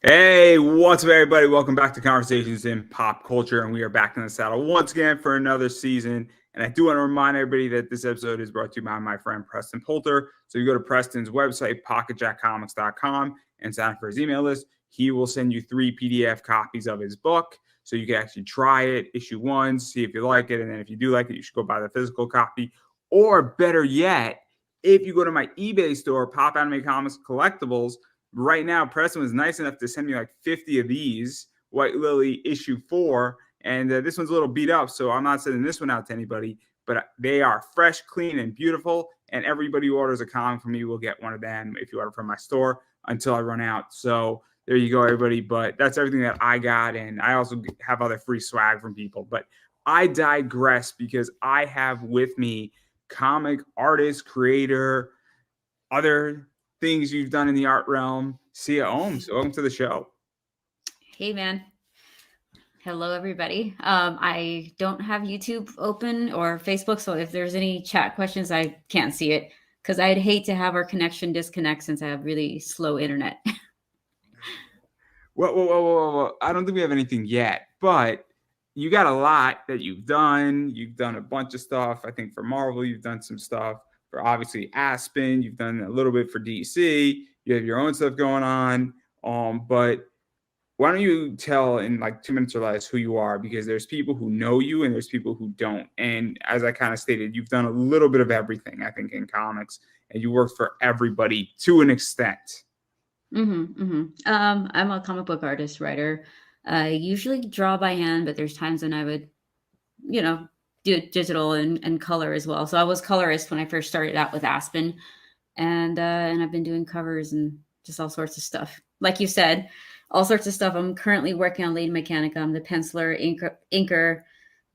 Hey, what's up, everybody? Welcome back to Conversations in Pop Culture, and we are back in the saddle once again for another season. And I do want to remind everybody that this episode is brought to you by my friend Preston Poulter. So you go to Preston's website, pocketjackcomics.com, and sign up for his email list. He will send you 3 PDF copies of his book, so you can actually try it, issue one, see if you like it, and then if you do like it, you should go buy the physical copy. Or better yet, if you go to my eBay store, Pop Anime Comics Collectibles. Right now, Preston was nice enough to send me like 50 of these, White Lily issue 4, and this one's a little beat up, so I'm not sending this one out to anybody, but they are fresh, clean, and beautiful, and everybody who orders a comic from me will get one of them if you order from my store until I run out. So there you go, everybody, but that's everything that I got, and I also have other free swag from people, but I digress because I have with me comic artist, creator, other things you've done in the art realm, Sia Ohms. Welcome to the show. Hey, man. Hello, everybody. I don't have YouTube open or Facebook, so if there's any chat questions, I can't see it because I'd hate to have our connection disconnect since I have really slow internet. Well, I don't think we have anything yet, but you got a lot that you've done. You've done a bunch of stuff. I think for Marvel, you've done some stuff. For obviously Aspen, you've done a little bit for DC. You have your own stuff going on. But why don't you tell in like 2 minutes or less who you are? Because there's people who know you and there's people who don't. And as I kind of stated, you've done a little bit of everything, I think, in comics, and you worked for everybody to an extent. I'm a comic book artist, writer. I usually draw by hand, but there's times when I would, do digital and color as well. So I was colorist when I first started out with Aspen, and I've been doing covers and just all sorts of stuff. Like you said, all sorts of stuff. I'm currently working on Lady Mechanica. I'm the penciler, inker.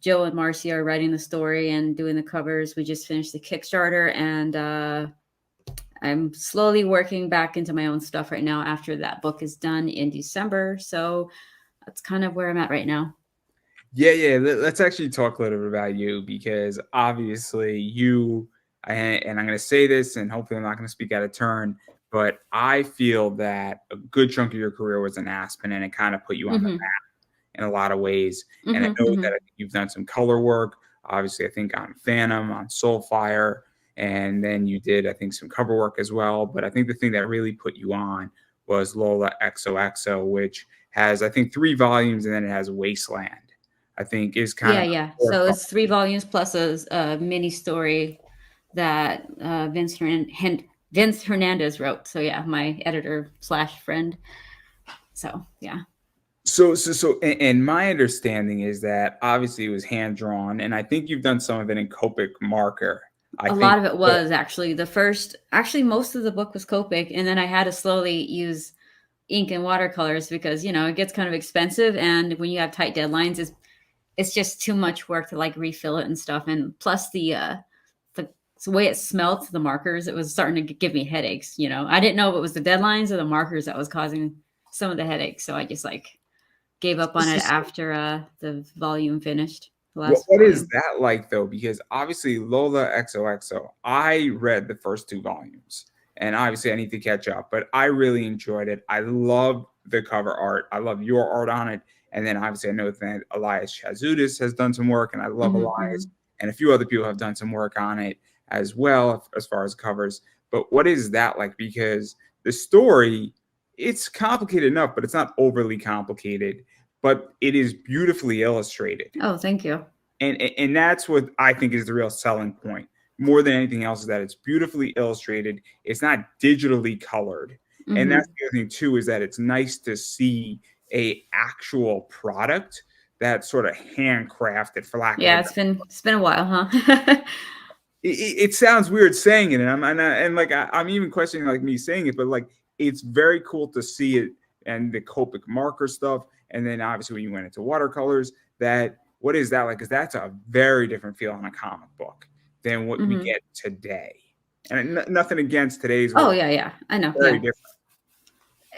Joe and Marcia are writing the story and doing the covers. We just finished the Kickstarter, and I'm slowly working back into my own stuff right now after that book is done in December. So that's kind of where I'm at right now. Yeah. Let's actually talk a little bit about you because obviously you, and I'm going to say this and hopefully I'm not going to speak out of turn, but I feel that a good chunk of your career was in Aspen and it kind of put you on the map in a lot of ways. And I know that you've done some color work, obviously, I think on Phantom, on Soulfire, and then you did, I think, some cover work as well. But I think the thing that really put you on was LolaXOXO, which has, I think, 3 volumes, and then it has Wasteland, I think, is kind of. Yeah. So it's 3 volumes plus a mini story that Vince Hernandez wrote. So yeah, my editor / friend. So yeah. So, and my understanding is that obviously it was hand drawn, and I think you've done some of it in Copic marker. A lot of it was actually most of the book was Copic, and then I had to slowly use ink and watercolors because it gets kind of expensive, and when you have tight deadlines, it's just too much work to like refill it and stuff, and plus the way it smelt, the markers, it was starting to give me headaches. I didn't know if it was the deadlines or the markers that was causing some of the headaches, so I just like gave up on it after the volume finished. What is that like though? Because obviously LolaXOXO, I read the first 2 volumes, and obviously I need to catch up, but I really enjoyed it. I love the cover art. I love your art on it. And then obviously I know that Elias Chazudis has done some work, and I love Elias, and a few other people have done some work on it as well as far as covers. But what is that like? Because the story, it's complicated enough, but it's not overly complicated, but it is beautifully illustrated. Oh, thank you. And that's what I think is the real selling point. More than anything else is that it's beautifully illustrated. It's not digitally colored. And that's the other thing too, is that it's nice to see a actual product that's sort of handcrafted, for lack of it's been a while, huh? It sounds weird saying it, and I'm even questioning like me saying it, but like it's very cool to see it, and the Copic marker stuff, and then obviously when you went into watercolors, what is that like? Because that's a very different feel on a comic book than what we get today. And nothing against today's work. Oh yeah, I know. Very different.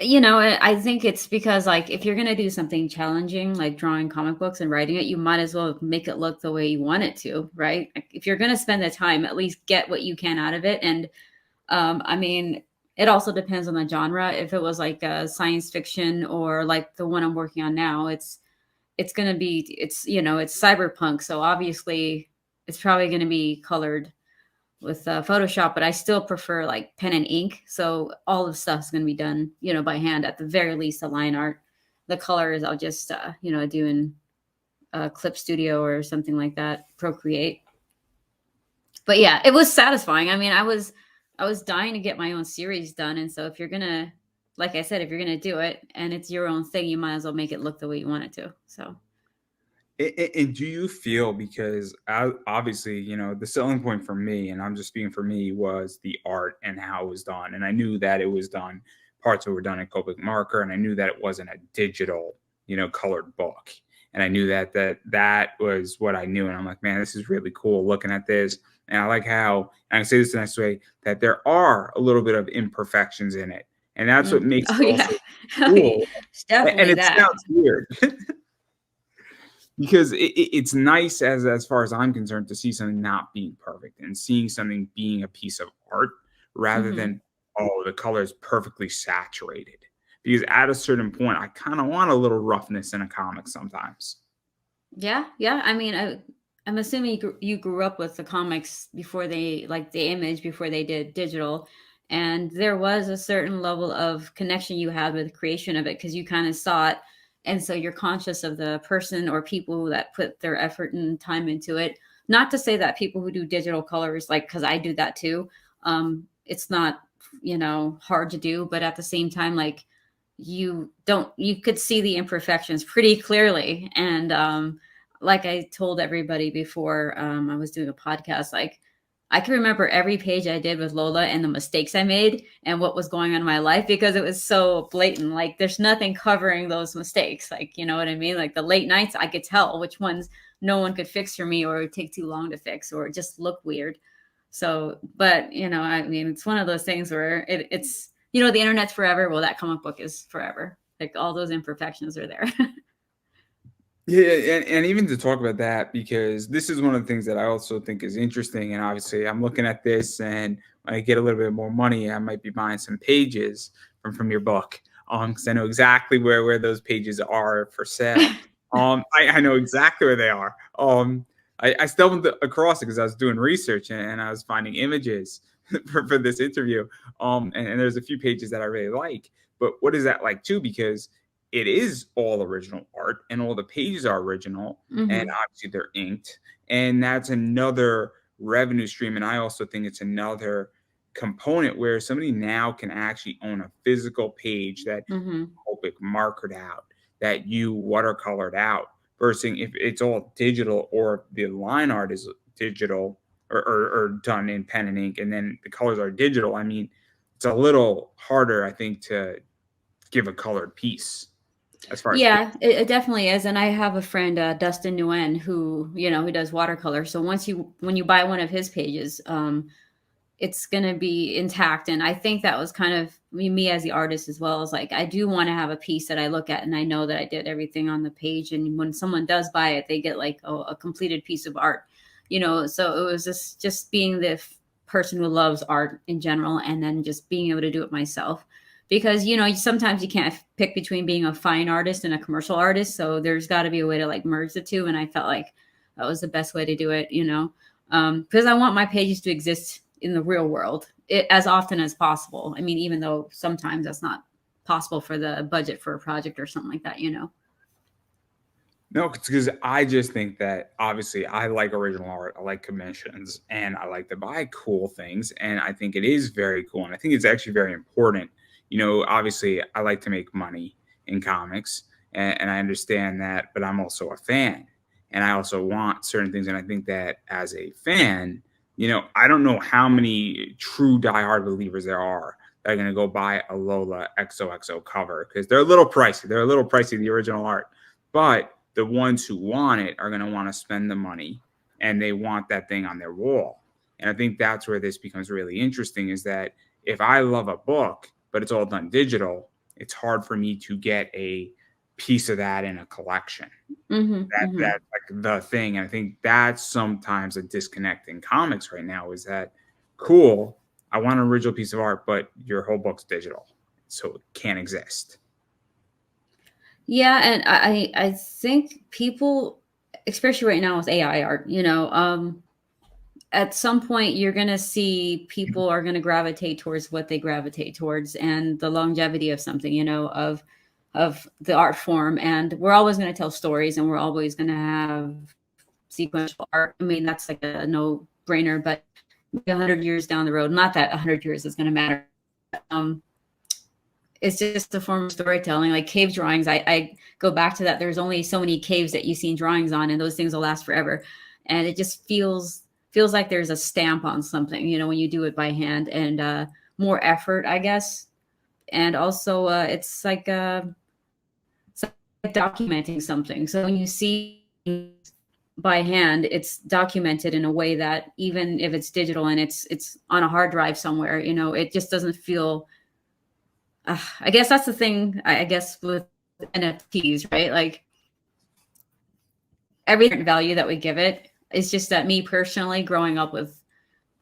I think it's because like if you're gonna do something challenging like drawing comic books and writing it, you might as well make it look the way you want it to, if you're gonna spend the time, at least get what you can out of it. And I mean, it also depends on the genre. If it was like a science fiction or like the one I'm working on now, it's going to be, it's, you know, it's cyberpunk. So obviously it's probably going to be colored with Photoshop, but I still prefer like pen and ink. So all of stuff's going to be done, you know, by hand, at the very least, the line art. The colors I'll just, you know, do in Clip Studio or something like that, Procreate. But yeah, it was satisfying. I mean, I was dying to get my own series done. And so if you're going to, like I said, if you're going to do it and it's your own thing, you might as well make it look the way you want it to. So. And do you feel, because obviously, you know, the selling point for me, and I'm just speaking for me, was the art and how it was done. And I knew that it was done, parts of it were done in Copic marker, and I knew that it wasn't a digital, you know, colored book. And I knew that was what I knew. And I'm like, man, this is really cool looking at this. And I like how, and I say this the next way, that there are a little bit of imperfections in it. And that's what makes Oh it yeah. also Oh, yeah. cool. It's And definitely it that. sounds weird. Because it's nice, as far as I'm concerned, to see something not being perfect and seeing something being a piece of art rather Hmm. than, oh, the color is perfectly saturated. Because at a certain point, I kind of want a little roughness in a comic sometimes. Yeah, yeah. I mean, I'm assuming you grew up with the comics before they, like the image, before they did digital, and there was a certain level of connection you had with the creation of it because you kind of saw it, and so you're conscious of the person or people that put their effort and time into it. Not to say that people who do digital colors, like, because I do that too, it's not, you know, hard to do, but at the same time, like, you could see the imperfections pretty clearly. And like I told everybody before, I was doing a podcast, like, I can remember every page I did with Lola and the mistakes I made and what was going on in my life because it was so blatant. Like, there's nothing covering those mistakes. Like, you know what I mean? Like the late nights, I could tell which ones no one could fix for me, or it would take too long to fix, or it just look weird. So, but you know, I mean, it's one of those things where it's, you know, the internet's forever. Well, that comic book is forever. Like, all those imperfections are there. Yeah, and even to talk about that, because this is one of the things that I also think is interesting. And obviously, I'm looking at this, and when I get a little bit more money, I might be buying some pages from your book, because I know exactly where those pages are for sale. I know exactly where they are. I stumbled across it because I was doing research, and I was finding images for this interview. And there's a few pages that I really like. But what is that like too? Because it is all original art and all the pages are original, and Hmm. obviously they're inked, and that's another revenue stream. And I also think it's another component where somebody now can actually own a physical page that Hmm. Copic markered out, that you watercolored out, versus if it's all digital, or the line art is digital, or done in pen and ink, and then the colors are digital. I mean, it's a little harder, I think, to give a colored piece as far as Yeah, it definitely is. And I have a friend, Dustin Nguyen, who, you know, who does watercolor. So when you buy one of his pages, it's going to be intact. And I think that was kind of me as the artist as well. Is like, I do want to have a piece that I look at and I know that I did everything on the page. And when someone does buy it, they get like a completed piece of art, you know? So it was just being the person who loves art in general, and then just being able to do it myself. Because, you know, sometimes you can't pick between being a fine artist and a commercial artist. So there's got to be a way to like merge the two. And I felt like that was the best way to do it, you know? Because I want my pages to exist in the real world as often as possible. I mean, even though sometimes that's not possible for the budget for a project or something like that, you know. No, because I just think that obviously I like original art, I like commissions, and I like to buy cool things. And I think it is very cool. And I think it's actually very important. You know, obviously, I like to make money in comics, and I understand that, but I'm also a fan. And I also want certain things. And I think that as a fan, you know, I don't know how many true diehard believers there are that are going to go buy a Lola XOXO cover, because they're a little pricey. They're a little pricey, the original art. But the ones who want it are going to want to spend the money, and they want that thing on their wall. And I think that's where this becomes really interesting, is that if I love a book, but it's all done digital, it's hard for me to get a piece of that in a collection. Mm-hmm, mm-hmm. That's like the thing. And I think that's sometimes a disconnect in comics right now, is that cool. I want an original piece of art, but your whole book's digital, so it can't exist. Yeah, and I think people, especially right now with AI art, at some point you're going to see people are going to gravitate towards what they gravitate towards, and the longevity of something, of the art form. And we're always going to tell stories, and we're always going to have sequential art. I mean, that's like a no brainer, but 100 years down the road, not that 100 years is going to matter. It's just a form of storytelling. Like cave drawings, I go back to that. There's only so many caves that you've seen drawings on, and those things will last forever. And it just feels like there's a stamp on something, when you do it by hand, and more effort, I guess. And also, it's like documenting something. So when you see by hand, it's documented in a way that even if it's digital and it's on a hard drive somewhere, it just doesn't feel. I guess that's the thing. I guess with NFTs, right? Like every value that we give it is just that me personally growing up with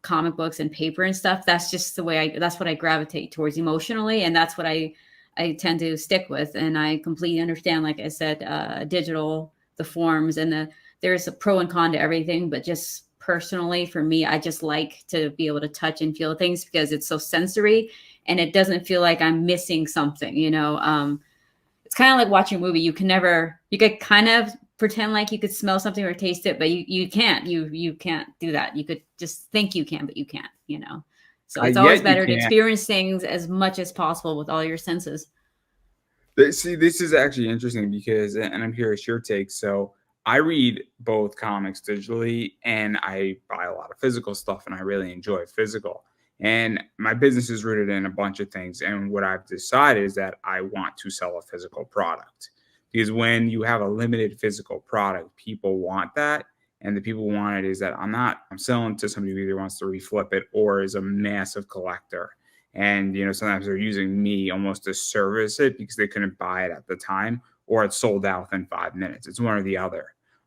comic books and paper and stuff, that's just the way that's what I gravitate towards emotionally. And that's what I tend to stick with. And I completely understand, like I said, digital, the forms, and there's a pro and con to everything, but just personally for me, I just like to be able to touch and feel things because it's so sensory and it doesn't feel like I'm missing something, it's kind of like watching a movie. You could kind of pretend like you could smell something or taste it, but you can't. You can't do that. You could just think you can, but you can't, So it's always better to experience things as much as possible with all your senses. See, this is actually interesting because, and I'm curious your take. So I read both comics digitally and I buy a lot of physical stuff, and I really enjoy physical. And my business is rooted in a bunch of things. And what I've decided is that I want to sell a physical product, because when you have a limited physical product, people want that. And the people want it is that I'm selling to somebody who either wants to reflip it or is a massive collector. And, sometimes they're using me almost to service it because they couldn't buy it at the time, or it's sold out within 5 minutes. It's one or the other.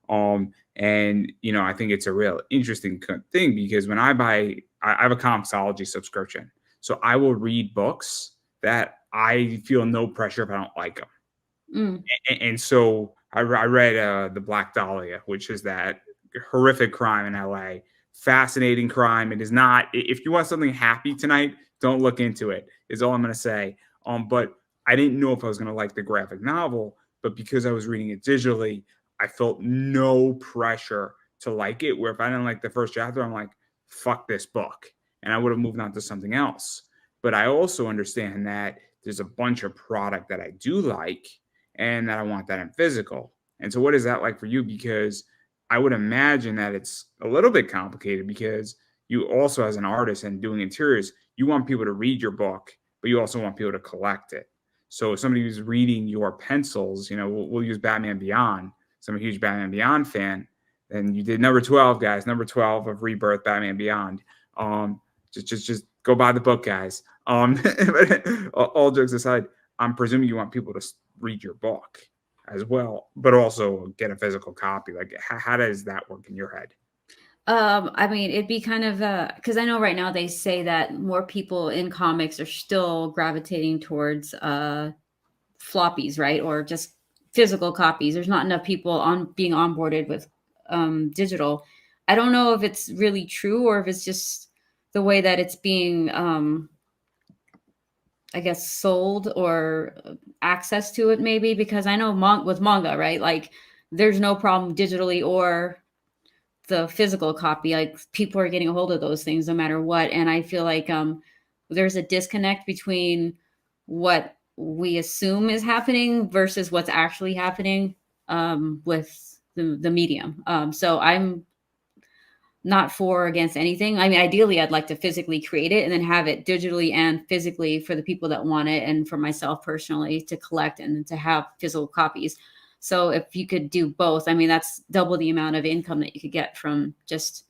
And, I think it's a real interesting thing because when I have a Comixology subscription. So I will read books that I feel no pressure if I don't like them. And so I read The Black Dahlia, which is that horrific crime in LA. Fascinating crime. It is not, if you want something happy tonight, don't look into it, is all I'm going to say. But I didn't know if I was going to like the graphic novel, but because I was reading it digitally, I felt no pressure to like it, where if I didn't like the first chapter, I'm like, fuck this book. And I would have moved on to something else. But I also understand that there's a bunch of product that I do like and that I want that in physical. And so what is that like for you? Because I would imagine that it's a little bit complicated because you also, as an artist and doing interiors, you want people to read your book, but you also want people to collect it. So if somebody who's reading your pencils, we'll use Batman Beyond. So I'm a huge Batman Beyond fan. And you did number 12, guys, number 12 of Rebirth, Batman Beyond. Just go buy the book, guys. All jokes aside, I'm presuming you want people to read your book as well, but also get a physical copy. Like, how does that work in your head? I mean, it'd be kind of because I know right now they say that more people in comics are still gravitating towards floppies, right, or just physical copies. There's not enough people being onboarded with digital. I don't know if it's really true or if it's just the way that it's being I guess sold or access to it, maybe, because I know with manga, right, like there's no problem digitally or the physical copy. Like people are getting a hold of those things no matter what. And I feel like there's a disconnect between what we assume is happening versus what's actually happening with the medium. So I'm not for or against anything. I mean, ideally, I'd like to physically create it and then have it digitally and physically for the people that want it, and for myself personally to collect and to have physical copies. So if you could do both, I mean, that's double the amount of income that you could get from just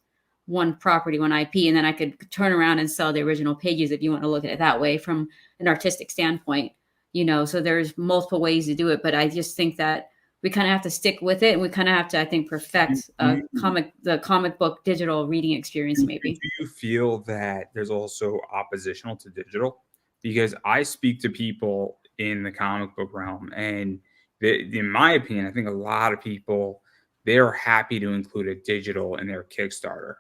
one property, one IP, and then I could turn around and sell the original pages if you want to look at it that way from an artistic standpoint. So there's multiple ways to do it, but I just think that we kind of have to stick with it, and we kind of have to, I think, perfect the comic book digital reading experience. Maybe. Do you feel that there's also oppositional to digital? Because I speak to people in the comic book realm, and in my opinion, I think a lot of people, they're happy to include a digital in their Kickstarter.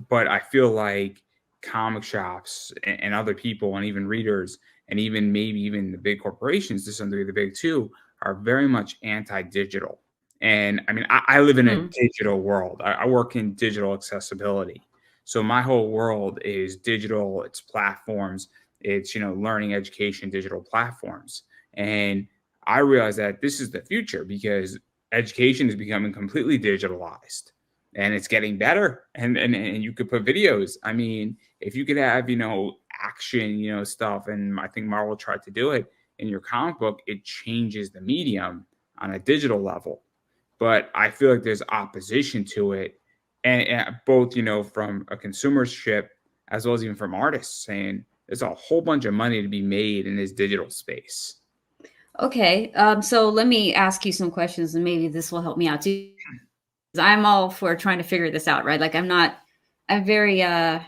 But I feel like comic shops and other people and even readers and even maybe even the big corporations, to some degree the big two, are very much anti-digital. And I mean, I live in a digital world. I work in digital accessibility. So my whole world is digital, it's platforms, it's, learning, education, digital platforms. And I realize that this is the future because education is becoming completely digitalized and it's getting better. And you could put videos. I mean, if you could have, action, stuff, and I think Marvel tried to do it in your comic book, it changes the medium on a digital level. But I feel like there's opposition to it, and both, from a consumership as well as even from artists saying there's a whole bunch of money to be made in this digital space. Okay, so let me ask you some questions, and maybe this will help me out too. I'm all for trying to figure this out, right? Like I'm very, I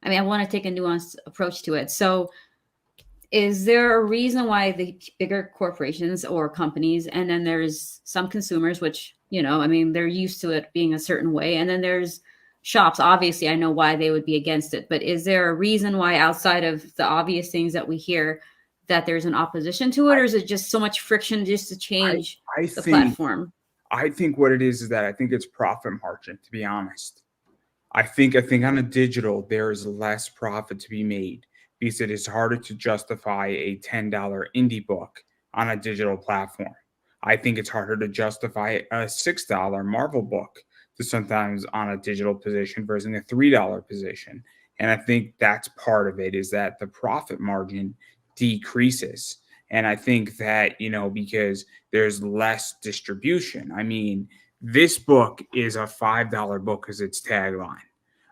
want to take a nuanced approach to it. So is there a reason why the bigger corporations or companies, and then there's some consumers, which, they're used to it being a certain way. And then there's shops. Obviously, I know why they would be against it. But is there a reason why, outside of the obvious things that we hear, that there's an opposition to it? Or is it just so much friction just to change the platform? I think what it is that I think it's profit margin, to be honest. I think on a digital, there is less profit to be made because it is harder to justify a $10 indie book on a digital platform. I think it's harder to justify a $6 Marvel book to sometimes on a digital position versus a $3 position. And I think that's part of it, is that the profit margin decreases. And I think that, because there's less distribution. I mean, this book is a $5 book because it's tagline.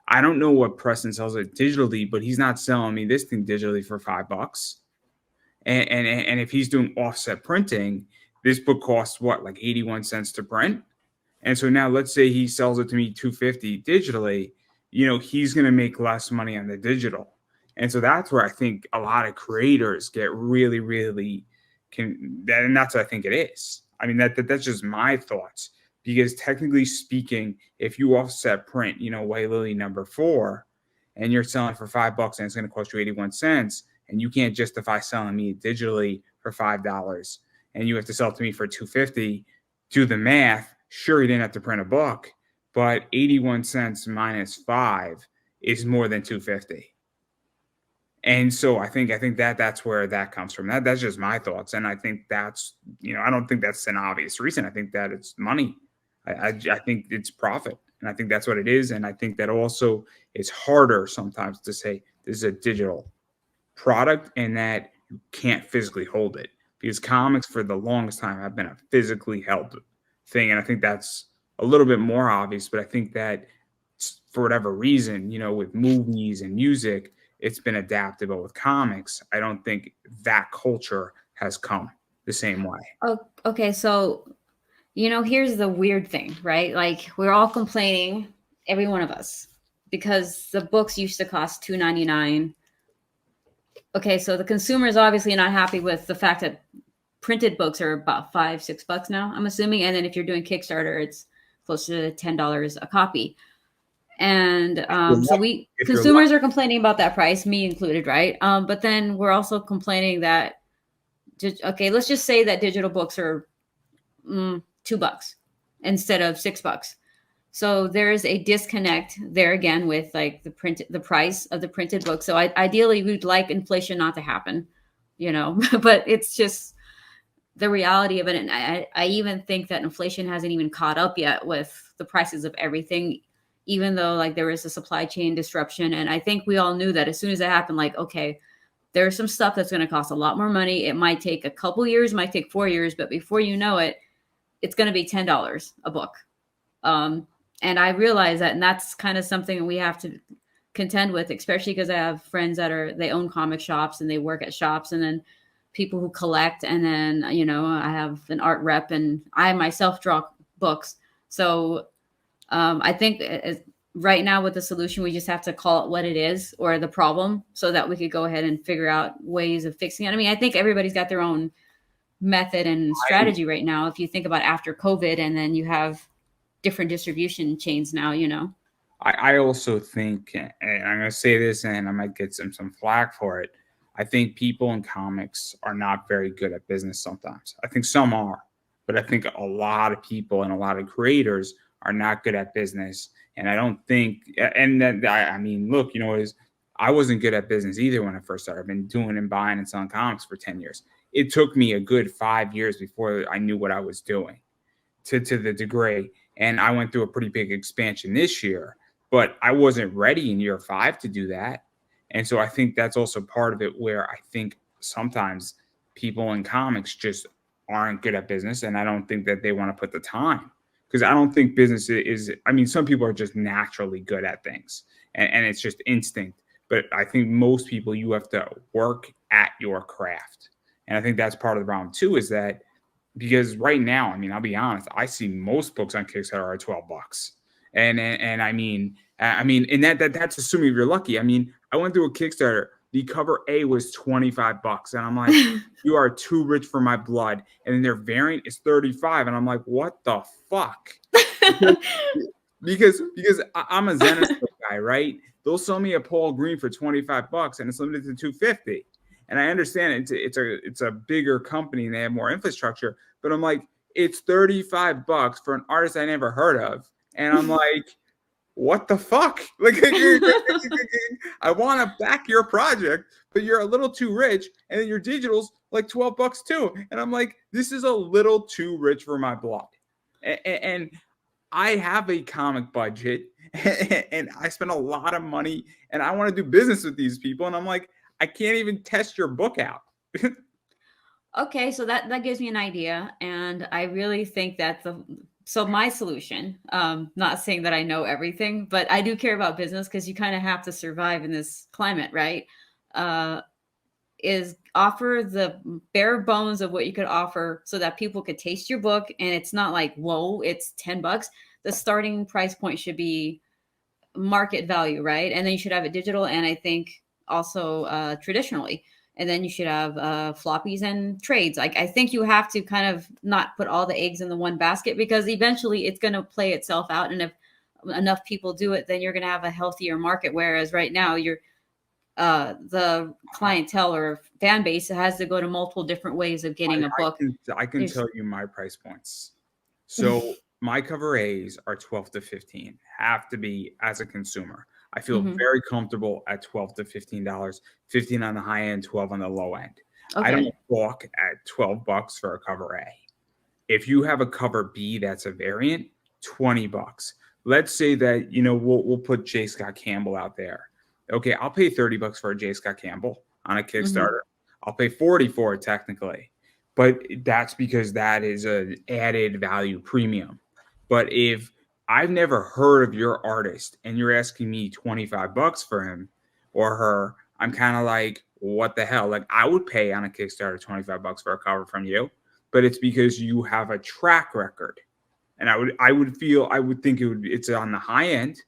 I don't know what Preston sells it digitally, but he's not selling me this thing digitally for $5. And if he's doing offset printing, this book costs what, like 81 cents to print? And so now let's say he sells it to me $2.50 digitally, he's going to make less money on the digital. And so that's where I think a lot of creators get really, really and that's what I think it is. I mean, that's just my thoughts. Because technically speaking, if you offset print, Waylily #4, and you're selling for $5 and it's going to cost you 81 cents, and you can't justify selling me digitally for $5, and you have to sell it to me for $2.50, do the math. Sure, you didn't have to print a book, but 81 cents minus 5 is more than $2.50. And so I think that's where that comes from. That's just my thoughts. And I think that's, I don't think that's an obvious reason. I think that it's money. I think it's profit, and I think that's what it is. And I think that also it's harder sometimes to say this is a digital product and that you can't physically hold it, because comics for the longest time have been a physically held thing. And I think that's a little bit more obvious, but I think that for whatever reason, with movies and music, it's been adapted. But with comics, I don't think that culture has come the same way. Oh, okay. So, here's the weird thing, right? Like, we're all complaining, every one of us, because the books used to cost $2.99. Okay, so the consumer is obviously not happy with the fact that printed books are about $5-6 now, I'm assuming. And then if you're doing Kickstarter, it's close to $10 a copy. And so consumers are complaining about that price, me included, right? But then we're also complaining that, let's just say that digital books are $2 instead of $6. So there is a disconnect there again with like the price of the printed book. So ideally we'd like inflation not to happen, but it's just the reality of it. And I even think that inflation hasn't even caught up yet with the prices of everything, even though like there is a supply chain disruption. And I think we all knew that as soon as it happened, like, okay, there's some stuff that's going to cost a lot more money. It might take a couple years, might take 4 years, but before you know it, it's going to be $10 a book. And I realize that, and that's kind of something we have to contend with, especially because I have friends they own comic shops and they work at shops. And then people who collect, and then, I have an art rep, and I myself draw books. So I think right now with the solution, we just have to call it what it is, or the problem, so that we could go ahead and figure out ways of fixing it. I mean, I think everybody's got their own method and strategy right now. If you think about after COVID, and then you have different distribution chains now, I also think, and I'm going to say this and I might get some flack for it, I think people in comics are not very good at business sometimes. I think some are, but I think a lot of people and a lot of creators are not good at business. And I don't think, and then, I mean, look, I wasn't good at business either when I first started. I've been doing and buying and selling comics for 10 years. It took me a good 5 years before I knew what I was doing to the degree. And I went through a pretty big expansion this year, but I wasn't ready in year 5 to do that. And so I think that's also part of it, where I think sometimes people in comics just aren't good at business. And I don't think that they want to put the time, because I don't think business is, I mean, some people are just naturally good at things and it's just instinct. But I think most people, you have to work at your craft. And I think that's part of the problem too, is that because right now, I mean, I'll be honest, I see most books on Kickstarter are $12. And I mean, and that's assuming you're lucky. I mean, I went through a Kickstarter. The cover A was $25, and I'm like, you are too rich for my blood. And then their variant is $35, and I'm like, what the fuck? because I'm a Zenith guy, right? They'll sell me a Paul Green for $25, and it's limited to $250. And I understand it's a bigger company and they have more infrastructure, but I'm like, it's $35 for an artist I never heard of. And I'm like, what the fuck? Like, I want to back your project, but you're a little too rich. And then your digital's like $12 too. And I'm like, this is a little too rich for my blood. And I have a comic budget and I spend a lot of money and I want to do business with these people. And I'm like, I can't even test your book out. Okay, so that gives me an idea. And I really think that so my solution, not saying that I know everything, but I do care about business, because you kind of have to survive in this climate, right? Is offer the bare bones of what you could offer, so that people could taste your book. And it's not like, whoa, it's $10. The starting price point should be market value, right? And then you should have it digital, and I think also traditionally. And then you should have floppies and trades. Like, I think you have to kind of not put all the eggs in the one basket, because eventually it's going to play itself out. And if enough people do it, then you're going to have a healthier market. Whereas right now, you're the clientele or fan base has to go to multiple different ways of getting a book. I can tell you my price points. So my cover A's are 12 to 15, have to be as a consumer. I feel very comfortable at $12 to $15, 15 on the high end, 12 on the low end. Okay. I don't balk at $12 for a cover A. If you have a cover B that's a variant, $20. Let's say that, we'll put J. Scott Campbell out there. Okay, I'll pay $30 for a J. Scott Campbell on a Kickstarter. I'll pay $40 for it technically, but that's because that is an added value premium. But if I've never heard of your artist and you're asking me $25 for him or her, I'm kind of like, what the hell? Like, I would pay on a Kickstarter $25 for a cover from you, but it's because you have a track record. And I would think it's on the high end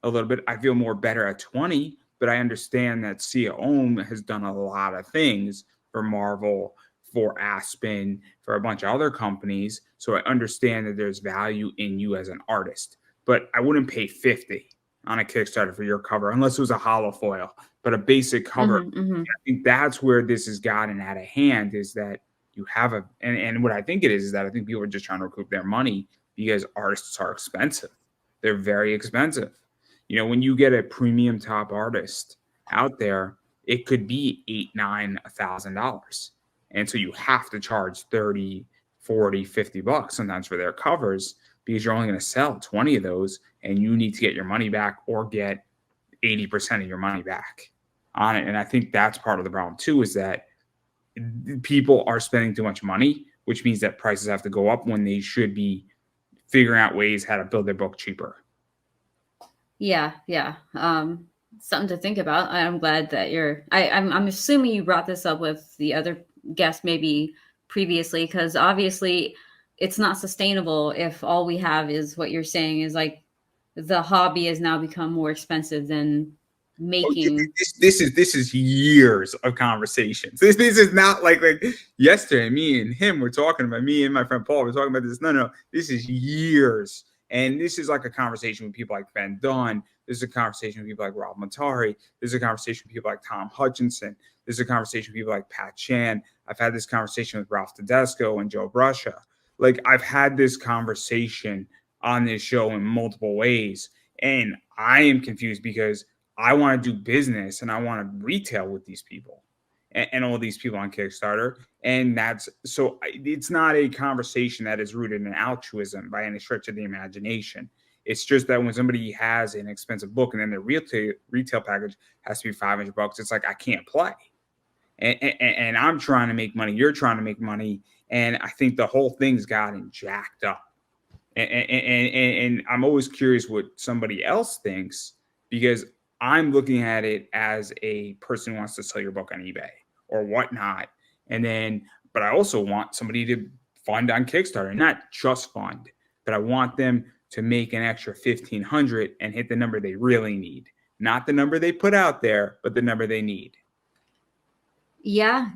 a little bit. I feel more better at 20, but I understand that Sia Ohm has done a lot of things for Marvel, for Aspen, for a bunch of other companies. So I understand that there's value in you as an artist, but I wouldn't pay $50 on a Kickstarter for your cover unless it was a hollow foil, but a basic cover. I think that's where this has gotten out of hand, is that you have and what I think it is that I think people are just trying to recoup their money, because artists are expensive. They're very expensive. When you get a premium top artist out there, it could be $8,000, $9,000, $1,000. And so you have to charge $30, $40, $50 sometimes for their covers, because you're only going to sell 20 of those, and you need to get your money back or get 80% of your money back on it. And I think that's part of the problem too, is that people are spending too much money, which means that prices have to go up when they should be figuring out ways how to build their book cheaper. Yeah. Something to think about. I'm glad that I'm assuming you brought this up with the other guessed maybe previously, because obviously it's not sustainable if all we have is what you're saying is like the hobby has now become more expensive than making. This is years of conversations. This is not like yesterday. Me and him were talking about, me and my friend Paul were talking about this. No, this is years, and this is like a conversation with people like Ben Dunn. This is a conversation with people like Rob Montari. This is a conversation with people like Tom Hutchinson. This is a conversation with people like Pat Chan. I've had this conversation with Ralph Tedesco and Joe Bruscia. Like, I've had this conversation on this show in multiple ways, and I am confused because I want to do business and I want to retail with these people and all these people on Kickstarter. And it's not a conversation that is rooted in altruism by any stretch of the imagination. It's just that when somebody has an expensive book and then their retail package has to be $500, it's like, I can't play. And I'm trying to make money. You're trying to make money. And I think the whole thing's gotten jacked up. And I'm always curious what somebody else thinks, because I'm looking at it as a person who wants to sell your book on eBay or whatnot. But I also want somebody to fund on Kickstarter, not just fund, but I want them to make an extra 1,500 and hit the number they really need, not the number they put out there, but the number they need. Yeah.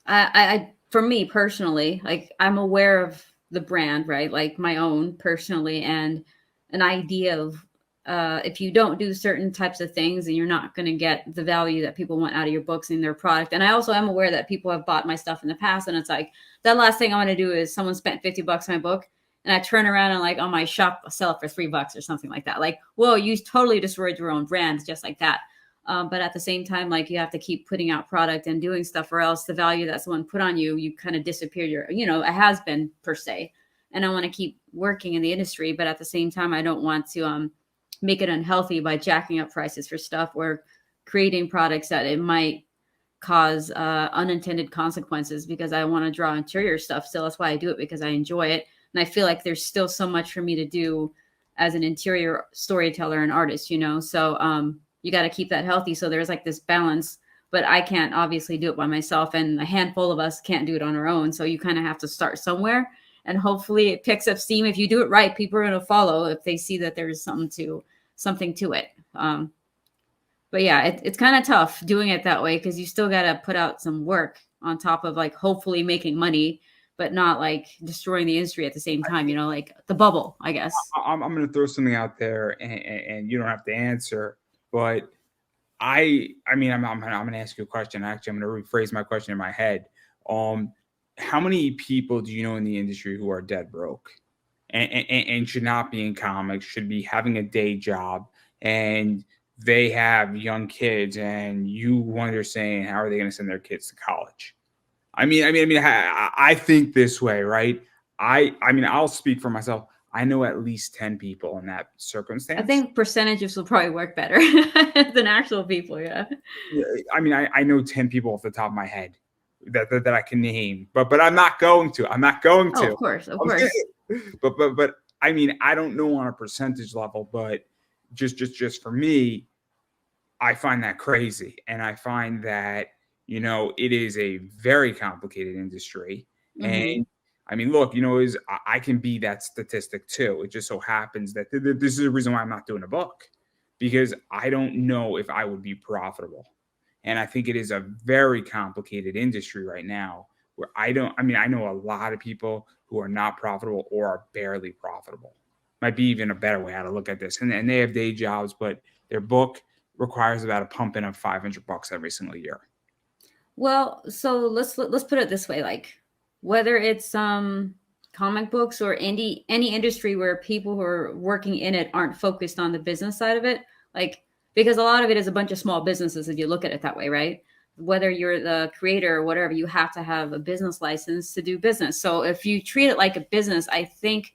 I for me personally, like, I'm aware of the brand, right? Like my own personally, and an idea of if you don't do certain types of things, then you're not going to get the value that people want out of your books and their product. And I also am aware that people have bought my stuff in the past, and it's like, that last thing I want to do is someone spent $50 on my book and I turn around and like on my shop, I'll sell it for $3 or something like that. Like, whoa, you totally destroyed your own brand just like that. But at the same time, like, you have to keep putting out product and doing stuff, or else the value that someone put on you, you kind of disappear. A has-been per se. And I want to keep working in the industry, but at the same time, I don't want to make it unhealthy by jacking up prices for stuff or creating products that it might cause unintended consequences, because I want to draw interior stuff. So that's why I do it, because I enjoy it. And I feel like there's still so much for me to do as an interior storyteller and artist, So you got to keep that healthy. So there's like this balance, but I can't obviously do it by myself, and a handful of us can't do it on our own. So you kind of have to start somewhere, and hopefully it picks up steam. If you do it right, people are going to follow if they see that there's something to it. But yeah, it's kind of tough doing it that way, because you still got to put out some work on top of like hopefully making money, but not like destroying the industry at the same time, like the bubble, I guess. I'm going to throw something out there, and you don't have to answer. But I'm going to ask you a question. Actually, I'm going to rephrase my question in my head. How many people do you know in the industry who are dead broke and should not be in comics, should be having a day job, and they have young kids, and you wonder saying, how are they going to send their kids to college? I think this way, right? I'll speak for myself. I know at least 10 people in that circumstance. I think percentages will probably work better than actual people. Yeah. I know 10 people off the top of my head that I can name, but I'm not going to. Oh, of course. But I don't know on a percentage level, but just for me, I find that crazy, and I find that it is a very complicated industry, and look, I can be that statistic too. It just so happens that this is the reason why I'm not doing a book, because I don't know if I would be profitable. And I think it is a very complicated industry right now, where I know a lot of people who are not profitable or are barely profitable. Might be even a better way how to look at this. And they have day jobs, but their book requires about a pump in of $500 every single year. Well, so let's put it this way, like, whether it's comic books or any industry where people who are working in it aren't focused on the business side of it, like, because a lot of it is a bunch of small businesses if you look at it that way, right? Whether you're the creator or whatever, you have to have a business license to do business. So if you treat it like a business, I think,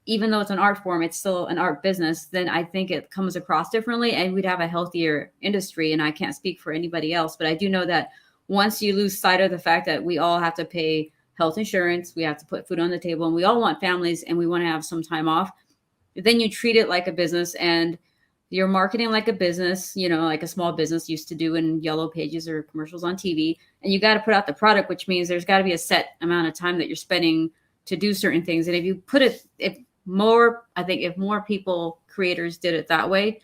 even though it's an art form, it's still an art business, then I think it comes across differently, and we'd have a healthier industry. And I can't speak for anybody else, but I do know that once you lose sight of the fact that we all have to pay health insurance, we have to put food on the table, and we all want families and we want to have some time off, then you treat it like a business, and you're marketing like a business, like a small business used to do in yellow pages or commercials on TV, and you got to put out the product, which means there's got to be a set amount of time that you're spending to do certain things. And if you put it, if more people, creators, did it that way,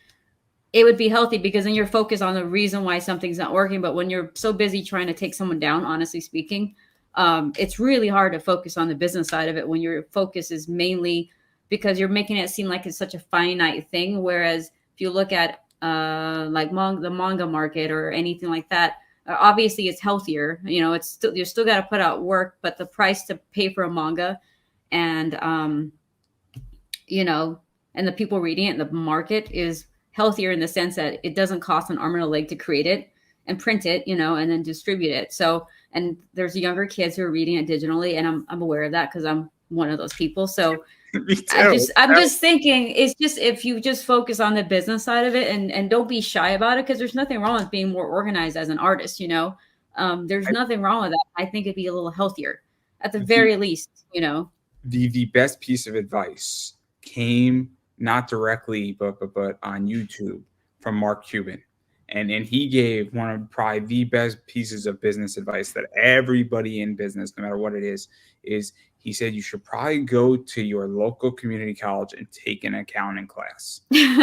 it would be healthy, because then you're focused on the reason why something's not working. But when you're so busy trying to take someone down, honestly speaking, it's really hard to focus on the business side of it when your focus is mainly, because you're making it seem like it's such a finite thing. Whereas if you look at like the manga market or anything like that, obviously it's healthier. It's still, you still got to put out work, but the price to pay for a manga and and the people reading it in the market is healthier, in the sense that it doesn't cost an arm and a leg to create it and print it, and then distribute it. So, and there's younger kids who are reading it digitally, and I'm aware of that because I'm one of those people. So I'm just thinking, it's just, if you just focus on the business side of it and don't be shy about it, because there's nothing wrong with being more organized as an artist, there's nothing wrong with that. I think it'd be a little healthier at the very least, The best piece of advice came not directly, but on YouTube from Mark Cuban. And he gave one of probably the best pieces of business advice that everybody in business, no matter what it is he said, you should probably go to your local community college and take an accounting class. You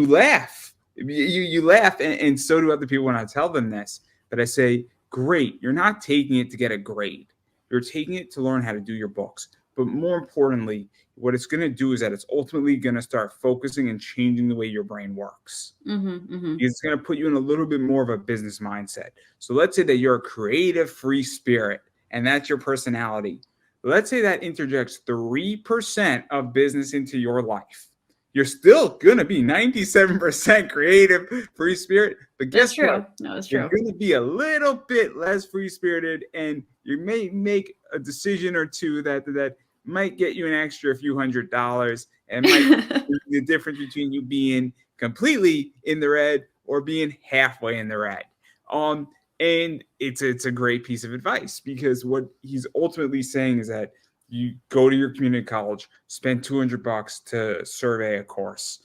laugh. You laugh, and so do other people when I tell them this. But I say, great, you're not taking it to get a grade. You're taking it to learn how to do your books. But more importantly, what it's going to do is that it's ultimately going to start focusing and changing the way your brain works. It's going to put you in a little bit more of a business mindset. So let's say that you're a creative, free spirit, and that's your personality. Let's say that interjects 3% of business into your life. You're still going to be 97% creative, free spirit. But guess what? No, that's true. You're going to be a little bit less free spirited, and you may make a decision or two that might get you an extra few $100s, and might be the difference between you being completely in the red or being halfway in the red. And it's a great piece of advice, because what he's ultimately saying is that you go to your community college, spend $200 to survey a course.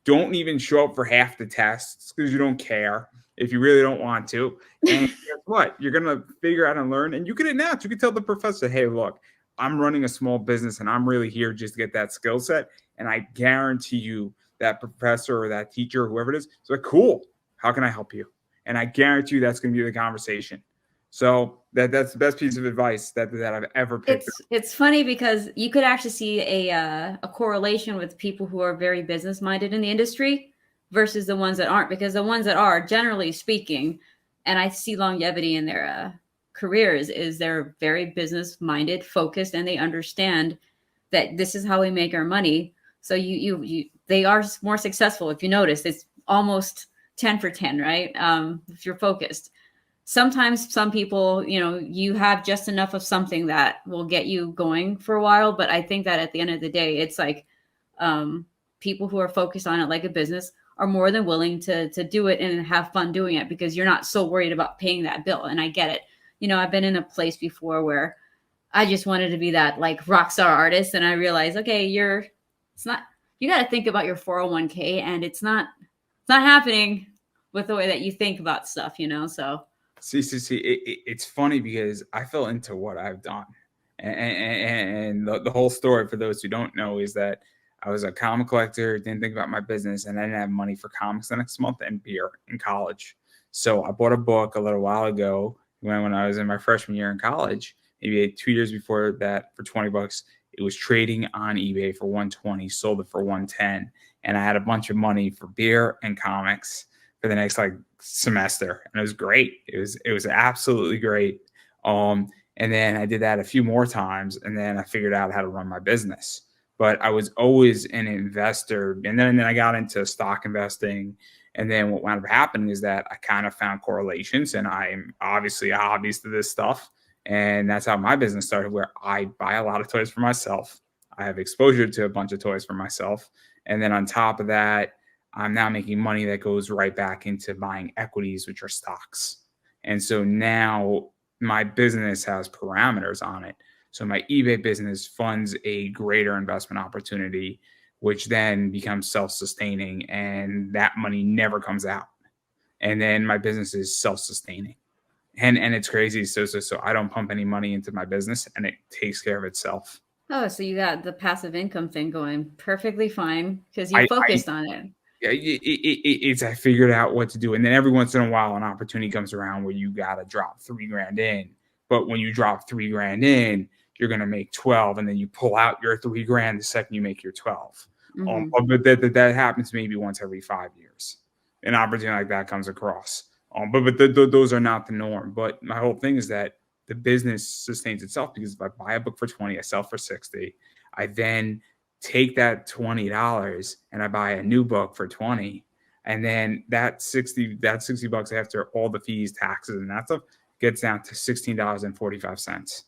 Don't even show up for half the tests because you don't care if you really don't want to. And guess what? You're going to figure out and learn. And you can announce, you can tell the professor, hey, look, I'm running a small business and I'm really here just to get that skill set. And I guarantee you that professor or that teacher, or whoever it is like, cool, how can I help you? And I guarantee you that's going to be the conversation. So that's the best piece of advice that I've ever picked up. It's funny because you could actually see a correlation with people who are very business minded in the industry versus the ones that aren't, because the ones that are, generally speaking, and I see longevity in their careers, is they're very business minded, focused, and they understand that this is how we make our money. So they are more successful. If you notice, it's almost 10 for 10, right? If you're focused. Sometimes some people, you have just enough of something that will get you going for a while. But I think that at the end of the day, it's like people who are focused on it like a business are more than willing to do it and have fun doing it, because you're not so worried about paying that bill. And I get it. I've been in a place before where I just wanted to be that like rock star artist. And I realized, okay, you got to think about your 401k, and it's not happening with the way that you think about stuff, so. See, it's funny because I fell into what I've done. And the whole story, for those who don't know, is that I was a comic collector, didn't think about my business, and I didn't have money for comics the next month and beer in college. So I bought a book a little while ago when I was in my freshman year in college, maybe 2 years before that, for $20. It was trading on eBay for $120, sold it for $110. And I had a bunch of money for beer and comics for the next semester, and it was great. It was absolutely great. And then I did that a few more times, and then I figured out how to run my business. But I was always an investor, and then I got into stock investing. And then what wound up happening is that I kind of found correlations, and I'm obviously a hobbyist to this stuff. And that's how my business started, where I buy a lot of toys for myself. I have exposure to a bunch of toys for myself. And then on top of that, I'm now making money that goes right back into buying equities, which are stocks. And so now my business has parameters on it. So my eBay business funds a greater investment opportunity which then becomes self-sustaining, and that money never comes out. And then my business is self-sustaining. And it's crazy. So I don't pump any money into my business, and it takes care of itself. Oh, so you got the passive income thing going perfectly fine because you focused on it. It's I figured out what to do, and then every once in a while an opportunity comes around where you gotta drop $3,000 in. But when you drop $3,000 in, you're gonna make 12, and then you pull out your $3,000 the second you make your 12. But that happens maybe once every 5 years. An opportunity like that comes across. But those are not the norm. But my whole thing is that the business sustains itself because if I buy a book for 20, I sell for 60. I then take that $20 and I buy a new book for 20. And then that 60 bucks after all the fees, taxes, and that stuff gets down to $16.45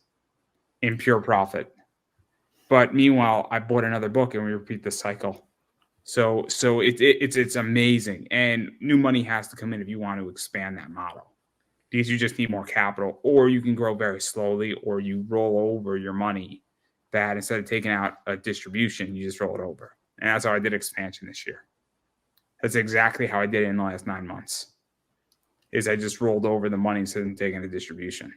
in pure profit. But meanwhile, I bought another book and we repeat the cycle. So it's amazing. And new money has to come in if you want to expand that model, because you just need more capital, or you can grow very slowly, or you roll over your money that instead of taking out a distribution, you just roll it over. And that's how I did expansion this year. That's exactly how I did it in the last 9 months, is I just rolled over the money instead of taking a distribution.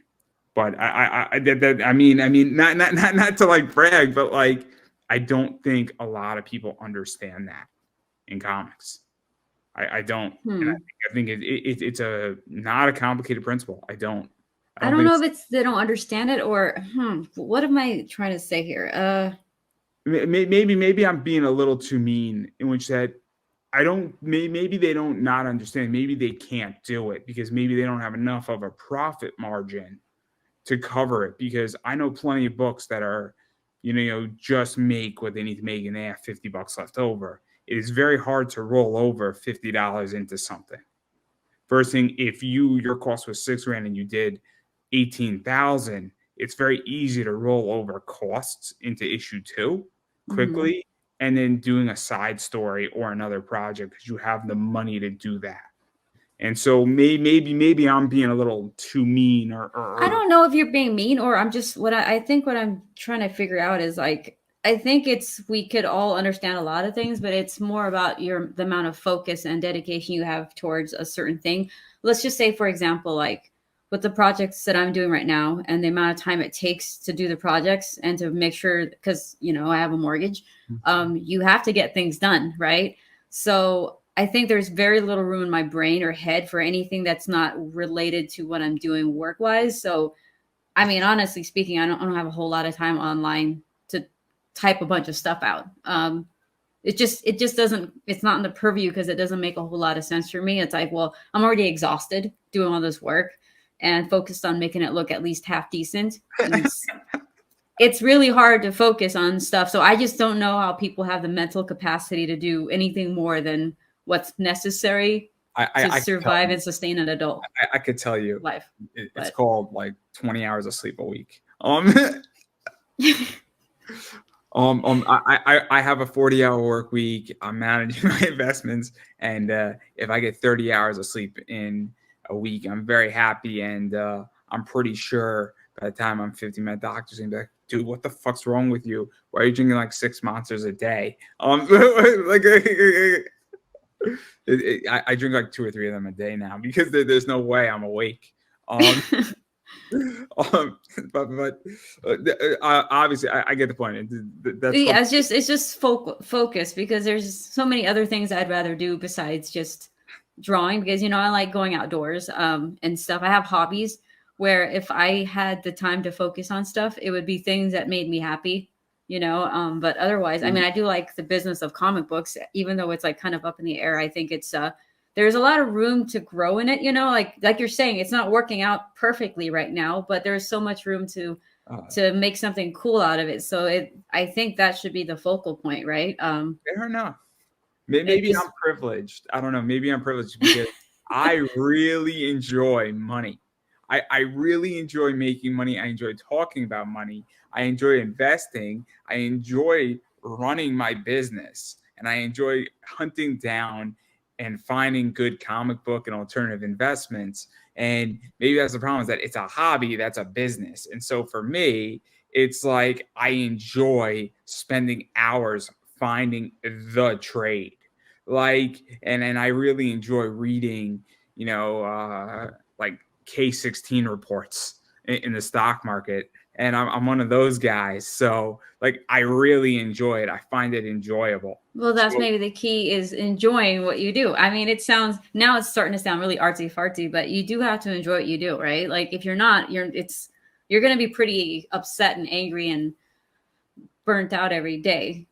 But I did that. I mean, not to like brag, but like, I don't think a lot of people understand that in comics. I don't. And I think it's not a complicated principle. I don't know if it's they don't understand it or what am I trying to say here? Maybe I'm being a little too mean, in which that maybe they don't not understand. Maybe they can't do it because maybe they don't have enough of a profit margin to cover it. Because I know plenty of books that are, just make what they need to make and they have $50 left over. It is very hard to roll over $50 into something. First thing, if your cost was $6,000 and you did 18,000, it's very easy to roll over costs into issue 2 quickly, and then doing a side story or another project because you have the money to do that. And so maybe I'm being a little too mean, or I don't know if you're being mean, or I'm just what I'm trying to figure out is like, I think we could all understand a lot of things, but it's more about the amount of focus and dedication you have towards a certain thing. Let's just say, for example, like with the projects that I'm doing right now and the amount of time it takes to do the projects and to make sure, because, I have a mortgage, you have to get things done, right? So I think there's very little room in my brain or head for anything that's not related to what I'm doing work-wise. So, I mean, honestly speaking, I don't have a whole lot of time online to type a bunch of stuff out. It just doesn't, it's not in the purview because it doesn't make a whole lot of sense for me. It's like, well, I'm already exhausted doing all this work and focused on making it look at least half decent. It's really hard to focus on stuff. So I just don't know how people have the mental capacity to do anything more than what's necessary to survive and sustain an adult. I could tell you life. It's called like 20 hours of sleep a week. I have a 40-hour work week. I'm managing my investments, and if I get 30 hours of sleep in a week, I'm very happy. And I'm pretty sure by the time I'm 50, my doctor's gonna be like, "Dude, what the fuck's wrong with you? Why are you drinking like 6 monsters a day?" I drink like 2 or 3 of them a day now because there's no way I'm awake. But obviously, I get the point. It's just focus, because there's so many other things I'd rather do besides just drawing, because I like going outdoors and stuff. I have hobbies where if I had the time to focus on stuff, it would be things that made me happy. But otherwise, I mean, I do like the business of comic books, even though it's like kind of up in the air. I think it's there's a lot of room to grow in it, like you're saying, it's not working out perfectly right now, but there's so much room to make something cool out of it. So I think that should be the focal point, right? Fair enough. Maybe I'm privileged. I don't know. Maybe I'm privileged because I really enjoy money. I really enjoy making money. I enjoy talking about money. I enjoy investing. I enjoy running my business. And I enjoy hunting down and finding good comic book and alternative investments. And maybe that's the problem, is that it's a hobby, that's a business. And so for me, it's like I enjoy spending hours finding the trade. Like, and I really enjoy reading, like K16 reports in the stock market. And I'm one of those guys. So like, I really enjoy it. I find it enjoyable. Well, that's So, maybe the key, is enjoying what you do. I mean, it's starting to sound really artsy fartsy, but you do have to enjoy what you do, right? Like if you're not, you're going to be pretty upset and angry and burnt out every day,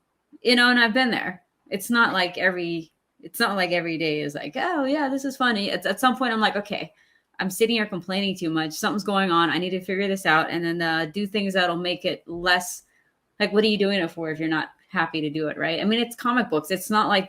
and I've been there. It's not like every day is like, oh yeah, this is funny. It's at some point I'm like, okay, I'm sitting here complaining too much. Something's going on. I need to figure this out, and then do things that'll make it less. Like, what are you doing it for if you're not happy to do it, right? I mean, it's comic books. It's not like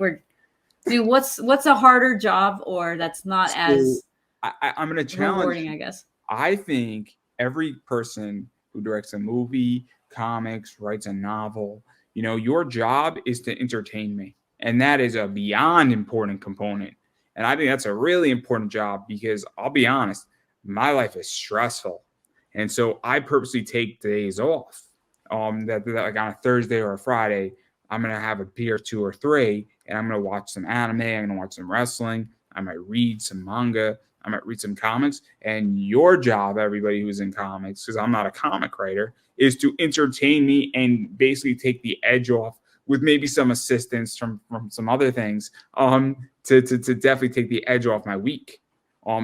what's a harder job, or that's not as I'm going to challenge rewarding, I guess. I think every person who directs a movie, comics, writes a novel, your job is to entertain me. And that is a beyond important component. And I think that's a really important job because I'll be honest, my life is stressful. And so I purposely take days off. That like on a Thursday or a Friday, I'm going to have a beer, 2 or 3, and I'm going to watch some anime. I'm going to watch some wrestling. I might read some manga. I might read some comics. And your job, everybody who's in comics, because I'm not a comic writer, is to entertain me and basically take the edge off with maybe some assistance from some other things, to definitely take the edge off my week.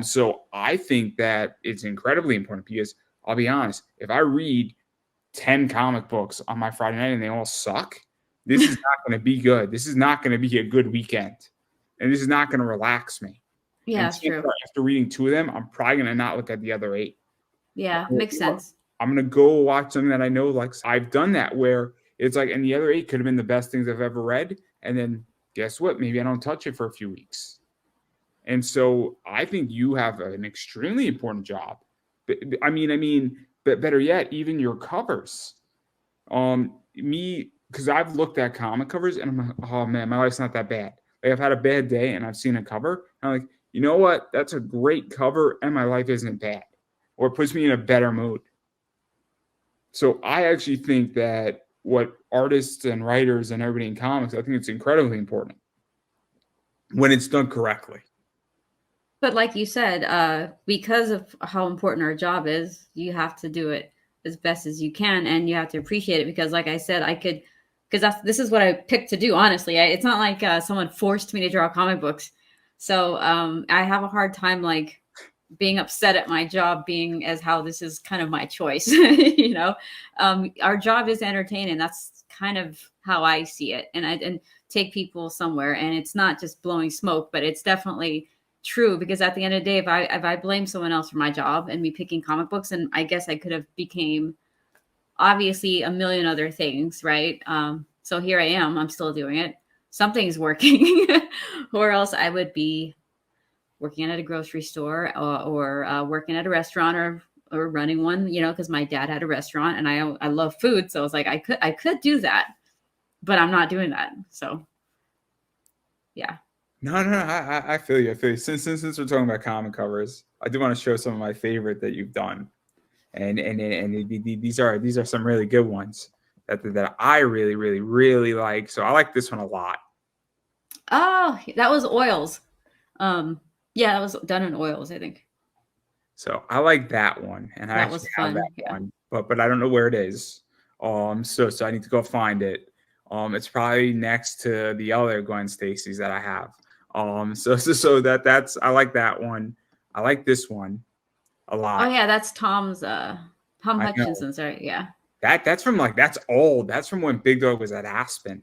So I think that it's incredibly important because I'll be honest, if I read 10 comic books on my Friday night and they all suck, this is not going to be good. This is not going to be a good weekend. And this is not going to relax me. Yeah, that's true. After reading 2 of them, I'm probably going to not look at the other 8. Yeah, makes sense. I'm going to go watch something that I know, like I've done that where it's like, and the other 8 could have been the best things I've ever read. And then guess what? Maybe I don't touch it for a few weeks. And so I think you have an extremely important job. I mean, but better yet, even your covers. Because I've looked at comic covers and I'm like, oh man, my life's not that bad. Like I've had a bad day and I've seen a cover. And I'm like, you know what? That's a great cover and my life isn't bad. Or it puts me in a better mood. So I actually think that what artists and writers and everybody in comics, I think it's incredibly important when it's done correctly. But like you said, because of how important our job is, you have to do it as best as you can, and you have to appreciate it. Because like I said, this is what I picked to do. Honestly, it's not like someone forced me to draw comic books. So I have a hard time like being upset at my job being as how this is kind of my choice. Our job is entertaining. That's kind of how I see it, and take people somewhere. And it's not just blowing smoke, but it's definitely true, because at the end of the day, if I blame someone else for my job and me picking comic books, and I guess I could have became obviously a million other things, right? So here I am, I'm still doing it. Something's working, or else I would be working at a grocery store or working at a restaurant or running one, because my dad had a restaurant and I love food. So I was like, I could do that, but I'm not doing that. So yeah. No, I feel you. Since we're talking about comic covers, I do want to show some of my favorite that you've done, and these are some really good ones that I really, really, really like. So I like this one a lot. Oh, that was oils. Yeah, that was done in oils, I think. So I like that one, and I actually have that one, but I don't know where it is. So I need to go find it. It's probably next to the other Gwen Stacy's that I have. So that's I like that one. I like this one a lot. Oh yeah, that's Tom Hutchinson's, right? Yeah. That's old. That's from when Big Dog was at Aspen.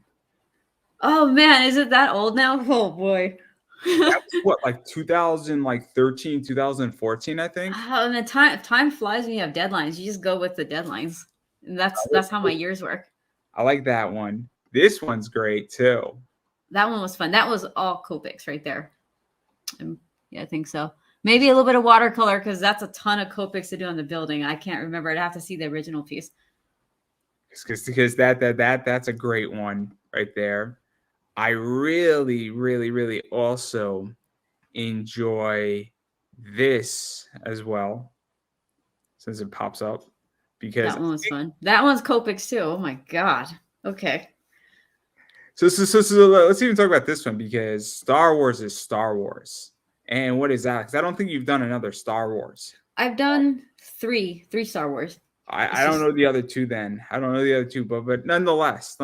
Oh man, is it that old now? Oh boy. That was what, like 2013, 2014, I think. Oh, and the time flies when you have deadlines. You just go with the deadlines. And that's how my years work. I like that one. This one's great too. That one was fun. That was all Copics right there. Yeah, I think so. Maybe a little bit of watercolor, because that's a ton of Copics to do on the building. I can't remember. I'd have to see the original piece. Because that's a great one right there. I really, really, really also enjoy this as well, since it pops up. Because that one was fun. That one's Copics too. Oh my god. Okay. So let's even talk about this one, because Star Wars is Star Wars. And what is that? Because I don't think you've done another Star Wars. I've done three Star Wars. I don't know the other two then. I don't know the other two, but nonetheless,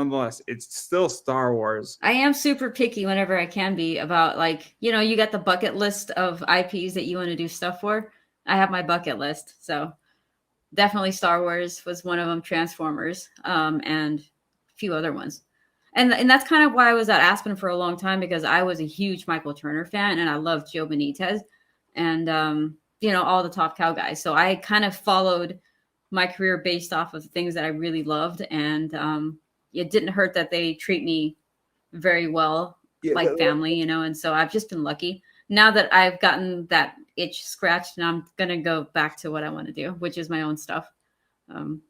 it's still Star Wars. I am super picky whenever I can be about, like, you got the bucket list of IPs that you want to do stuff for. I have my bucket list. So definitely Star Wars was one of them, Transformers, and a few other ones. And that's kind of why I was at Aspen for a long time, because I was a huge Michael Turner fan and I loved Joe Benitez and, all the Top Cow guys. So I kind of followed my career based off of things that I really loved. And it didn't hurt that they treat me very well, like family, and so I've just been lucky. Now that I've gotten that itch scratched, and I'm going to go back to what I want to do, which is my own stuff.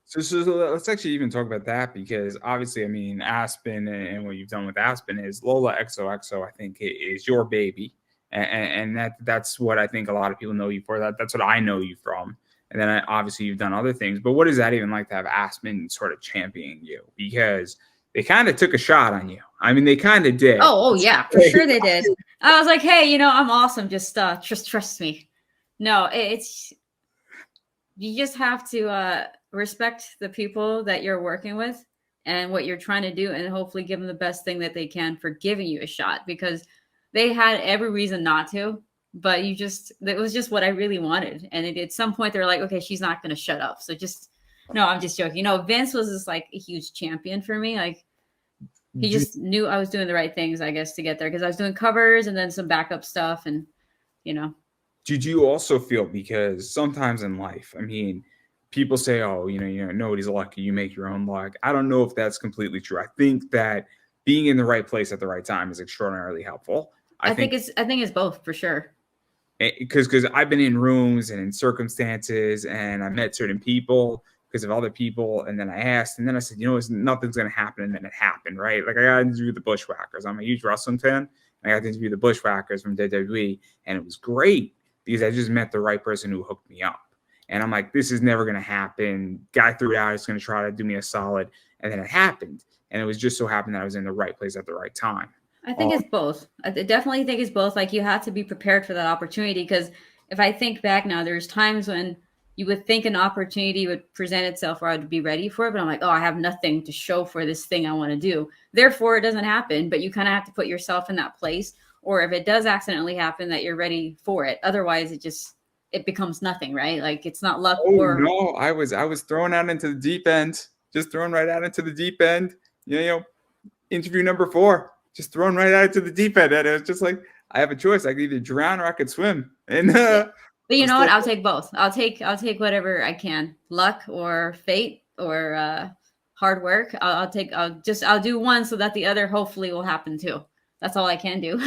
So let's actually even talk about that, because obviously, I mean, Aspen and what you've done with Aspen is LolaXOXO, I think, is your baby. And that's what I think a lot of people know you for. That's what I know you from. And then obviously you've done other things. But what is that even like to have Aspen sort of championing you? Because they kind of took a shot on you. I mean, they kind of did. Oh yeah, for sure they did. I was like, hey, I'm awesome. Just trust me. No, it's you just have to respect the people that you're working with and what you're trying to do, and hopefully give them the best thing that they can for giving you a shot, because they had every reason not to. But it was just what I really wanted. And at some point they're like, okay, she's not going to shut up. So no, I'm just joking. Vince was just like a huge champion for me. Like, he just knew I was doing the right things, I guess, to get there, because I was doing covers and then some backup stuff. And, Did you also feel, because sometimes in life, I mean, people say, oh, nobody's lucky, you make your own luck. I don't know if that's completely true. I think that being in the right place at the right time is extraordinarily helpful. I think it's both, for sure. Because I've been in rooms and in circumstances, and I met certain people because of other people, and then I asked, and then I said, nothing's going to happen, and then it happened, right? Like, I got to interview the Bushwhackers. I'm a huge wrestling fan. I got to interview the Bushwhackers from WWE, and it was great because I just met the right person who hooked me up. And I'm like, this is never going to happen. Guy threw it out. He's going to try to do me a solid, and then it happened. And it was just so happened that I was in the right place at the right time. I think it's both. I definitely think it's both. Like, you have to be prepared for that opportunity, because if I think back now, there's times when you would think an opportunity would present itself where I'd be ready for it, but I'm like, oh, I have nothing to show for this thing I want to do. Therefore, it doesn't happen. But you kind of have to put yourself in that place, or if it does accidentally happen, that you're ready for it. Otherwise, it becomes nothing, right? Like, it's not luck. No, I was thrown out into the deep end, just thrown right out into the deep end. Interview number 4. Just thrown right out into the deep end. And it was just like, I have a choice. I could either drown or I could swim. And but you know what? I'll take both. I'll take whatever I can. Luck or fate or hard work. I'll do one so that the other hopefully will happen too. That's all I can do.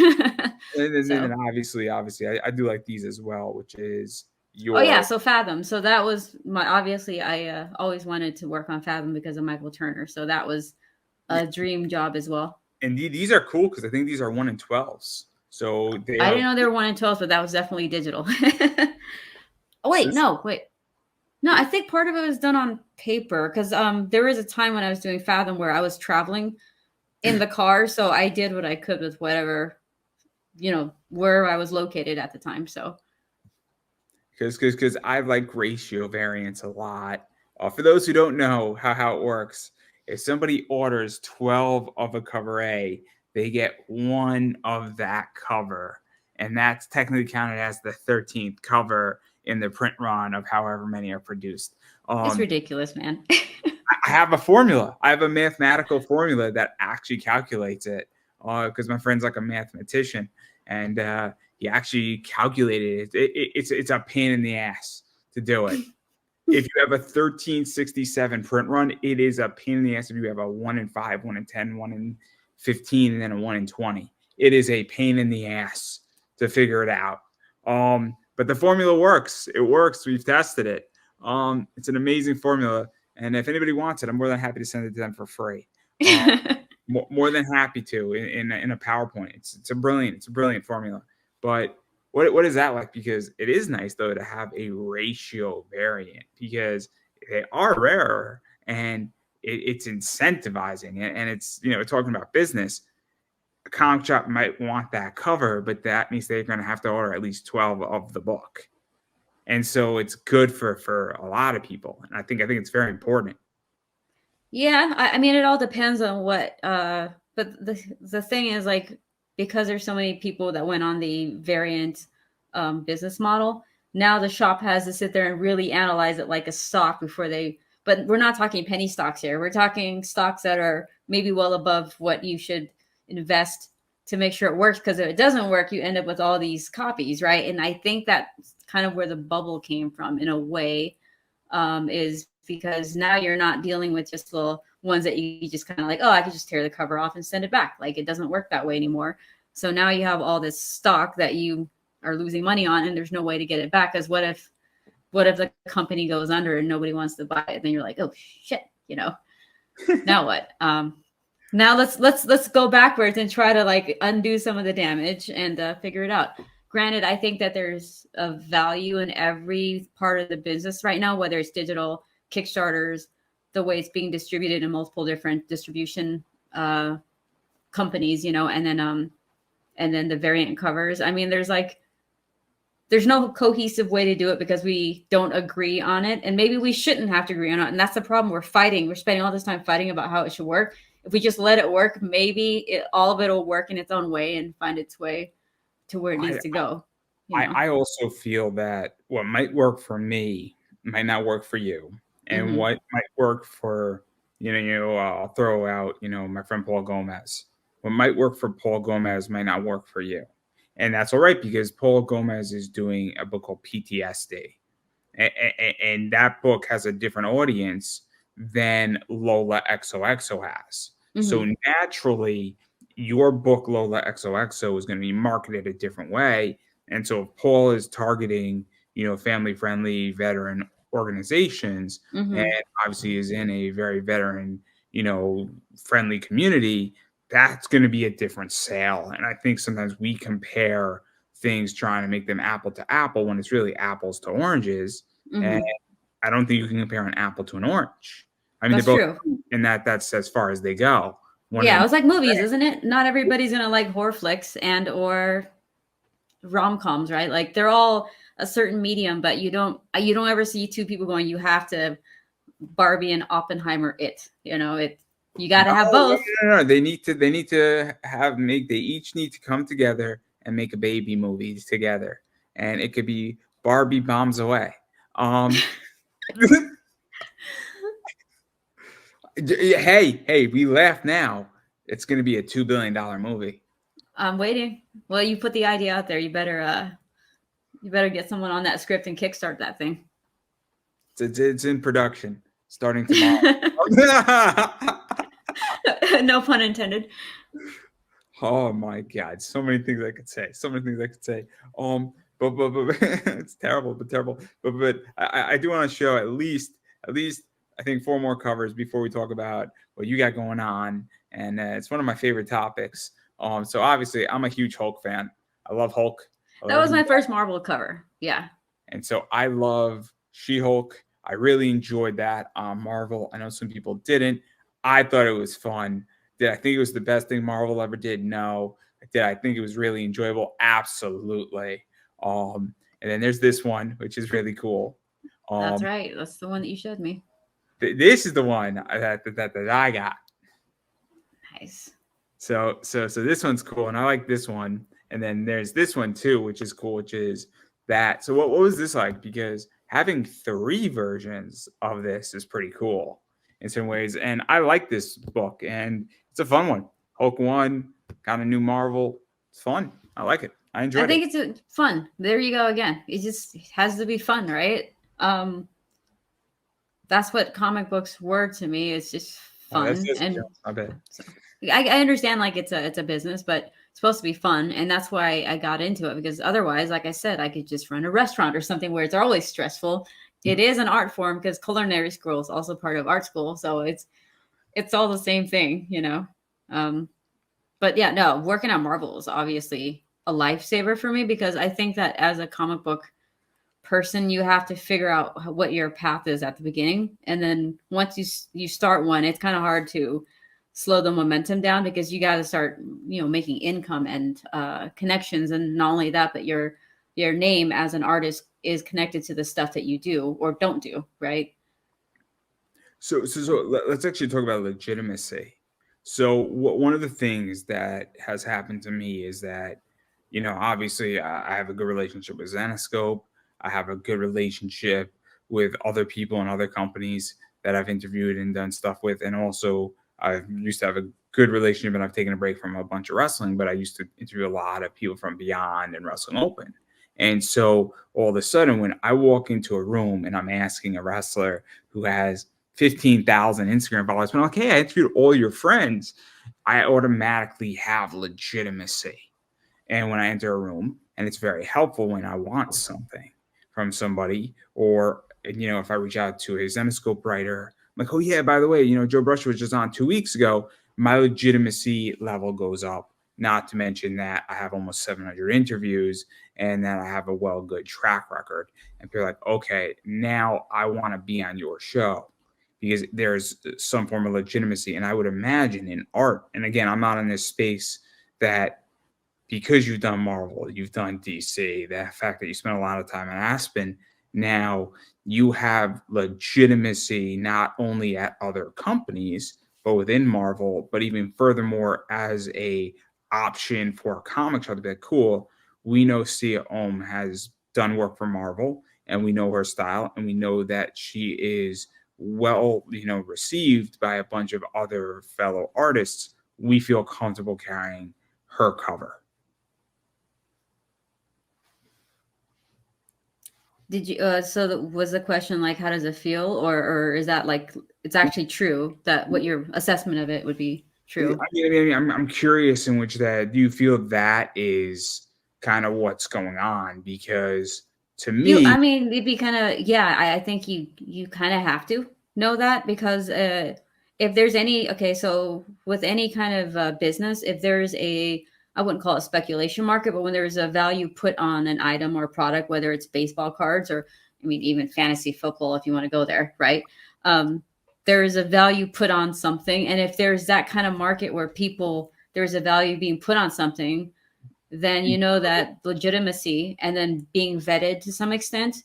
and obviously, I do like these as well, which is your. Oh yeah, so Fathom. So that was obviously I always wanted to work on Fathom because of Michael Turner. So that was a dream job as well. And these are cool because I think these are 1 in 12s. So I didn't know they were 1 in 12s, but that was definitely digital. Wait. No, I think part of it was done on paper, because there was a time when I was doing Fathom where I was traveling in the car, so I did what I could with whatever, where I was located at the time. So because I like ratio variants a lot. For those who don't know how it works, if somebody orders 12 of a cover A, they get 1 of that cover. And that's technically counted as the 13th cover in the print run of however many are produced. It's ridiculous, man. I have a formula. I have a mathematical formula that actually calculates it, because my friend's like a mathematician, and he actually calculated it. It's a pain in the ass to do it. If you have a 1367 print run, it is a pain in the ass. If you have a 1 in 5, 1 in 10, 1 in 15, and then a 1 in 20, it is a pain in the ass to figure it out. But the formula works. It works. We've tested it. It's an amazing formula. And if anybody wants it, I'm more than happy to send it to them for free. More than happy to in a PowerPoint. It's a brilliant formula. But what is that like? Because it is nice though to have a ratio variant, because they are rarer, and it's incentivizing, and it's, you know, talking about business. A comic shop might want that cover, but that means they're going to have to order at least 12 of the book. And so it's good for a lot of people. And I think it's very important. Yeah, I mean, it all depends on what. But the thing is, like, because there's so many people that went on the variant business model, now the shop has to sit there and really analyze it like a stock before they. But we're not talking penny stocks here. We're talking stocks that are maybe well above what you should invest to make sure it works. Because if it doesn't work, you end up with all these copies, right? And I think that's kind of where the bubble came from in a way, is because now you're not dealing with just little ones that you just kind of like, oh, I could just tear the cover off and send it back. Like, it doesn't work that way anymore. So now you have all this stock that you are losing money on, and there's no way to get it back. Because what if the company goes under and nobody wants to buy it? Then you're like, oh shit, you know, now what? Now let's go backwards and try to like undo some of the damage and figure it out. Granted, I think that there's a value in every part of the business right now, whether it's digital, Kickstarters, the way it's being distributed in multiple different distribution companies, you know, and then the variant covers. I mean, there's no cohesive way to do it because we don't agree on it, and maybe we shouldn't have to agree on it. And that's the problem. We're fighting. We're spending all this time fighting about how it should work. If we just let it work, maybe all of it will work in its own way and find its way to where it needs to go. You know? I also feel that what might work for me might not work for you. And what might work for, I'll throw out, my friend Paul Gomez. What might work for Paul Gomez might not work for you. And that's all right, because Paul Gomez is doing a book called PTSD. And that book has a different audience than LolaXOXO has. So naturally, your book, LolaXOXO, is going to be marketed a different way. And so if Paul is targeting, family-friendly veteran organizations, and obviously is in a very veteran, friendly community, that's going to be a different sale. And I think sometimes we compare things trying to make them apple to apple when it's really apples to oranges. And I don't think you can compare an apple to an orange. I mean, that's they're both true. And that's as far as they go. Yeah, it was like movies, isn't it? Not everybody's going to like horror flicks and or rom-coms, right? Like, they're all a certain medium, but you don't ever see two people going, you have to Barbie and Oppenheimer it. You got to have both. No. They each need to come together and make a baby movie together. And it could be Barbie Bombs Away. Hey, we laugh now. It's going to be a $2 billion movie. I'm waiting. Well, you put the idea out there. You better get someone on that script and kickstart that thing. It's in production starting tomorrow. No pun intended. Oh my God. So many things I could say. But it's terrible, but I do want to show at least I think 4 more covers before we talk about what you got going on. And it's one of my favorite topics. So obviously I'm a huge Hulk fan. I love Hulk. That was my first Marvel cover. Yeah. And so I love She-Hulk. I really enjoyed that on Marvel. I know some people didn't. I thought it was fun. Did I think it was the best thing Marvel ever did? No. Did I think it was really enjoyable? Absolutely. And then there's this one, which is really cool. That's right. That's the one that you showed me. This is the one that I got. Nice. So this one's cool, and I like this one. And then there's this one too, which is cool, which is that. So what was this like? Because having 3 versions of this is pretty cool in some ways. And I like this book, and it's a fun one. Hulk 1, kind of new Marvel. It's fun. I like it. I enjoyed it. I think it's fun. There you go again. It just has to be fun, right? That's what comic books were to me. It's just fun. And I bet. So, I understand, like, it's a business, but it's supposed to be fun. And that's why I got into it, because otherwise, like I said, I could just run a restaurant or something where it's always stressful. It is an art form, because culinary school is also part of art school. So it's all the same thing, But yeah, no, working at Marvel is obviously a lifesaver for me, because I think that as a comic book person, you have to figure out what your path is at the beginning. And then once you start one, it's kind of hard to slow the momentum down, because you got to start, making income and connections. And not only that, but your name as an artist is connected to the stuff that you do or don't do, right? So let's actually talk about legitimacy. So one of the things that has happened to me is that, obviously I have a good relationship with Zenoscope. I have a good relationship with other people and other companies that I've interviewed and done stuff with. And also I used to have a good relationship, and I've taken a break from a bunch of wrestling, but I used to interview a lot of people from Beyond and Wrestling Open. And so all of a sudden, when I walk into a room and I'm asking a wrestler who has 15,000 Instagram followers, but I'm like, hey, I interviewed all your friends, I automatically have legitimacy. And when I enter a room, and it's very helpful when I want something from somebody, or, if I reach out to a Zenoscope writer, I'm like, oh yeah, by the way, Joe Brush was just on 2 weeks ago, my legitimacy level goes up. Not to mention that I have almost 700 interviews, and that I have a good track record. And people are like, okay, now I want to be on your show, because there's some form of legitimacy. And I would imagine in art, and again, I'm not in this space, that because you've done Marvel, you've done DC, the fact that you spent a lot of time in Aspen, now you have legitimacy not only at other companies, but within Marvel, but even furthermore as a option for a comic shop to be like, cool, we know Sia Ohm has done work for Marvel, and we know her style, and we know that she is received by a bunch of other fellow artists. We feel comfortable carrying her cover. Did you was the question like, how does it feel, or is that like it's actually true, that what your assessment of it would be true? I'm curious in which that do you feel that is kind of what's going on? Because to me, It'd be kind of, yeah, I think you kind of have to know that, because if there's any, okay, so with any kind of business, if there's I wouldn't call it speculation market, but when there's a value put on an item or product, whether it's baseball cards or, even fantasy football, if you want to go there, right? There is a value put on something. And if there's that kind of market where there's a value being put on something, then that legitimacy and then being vetted to some extent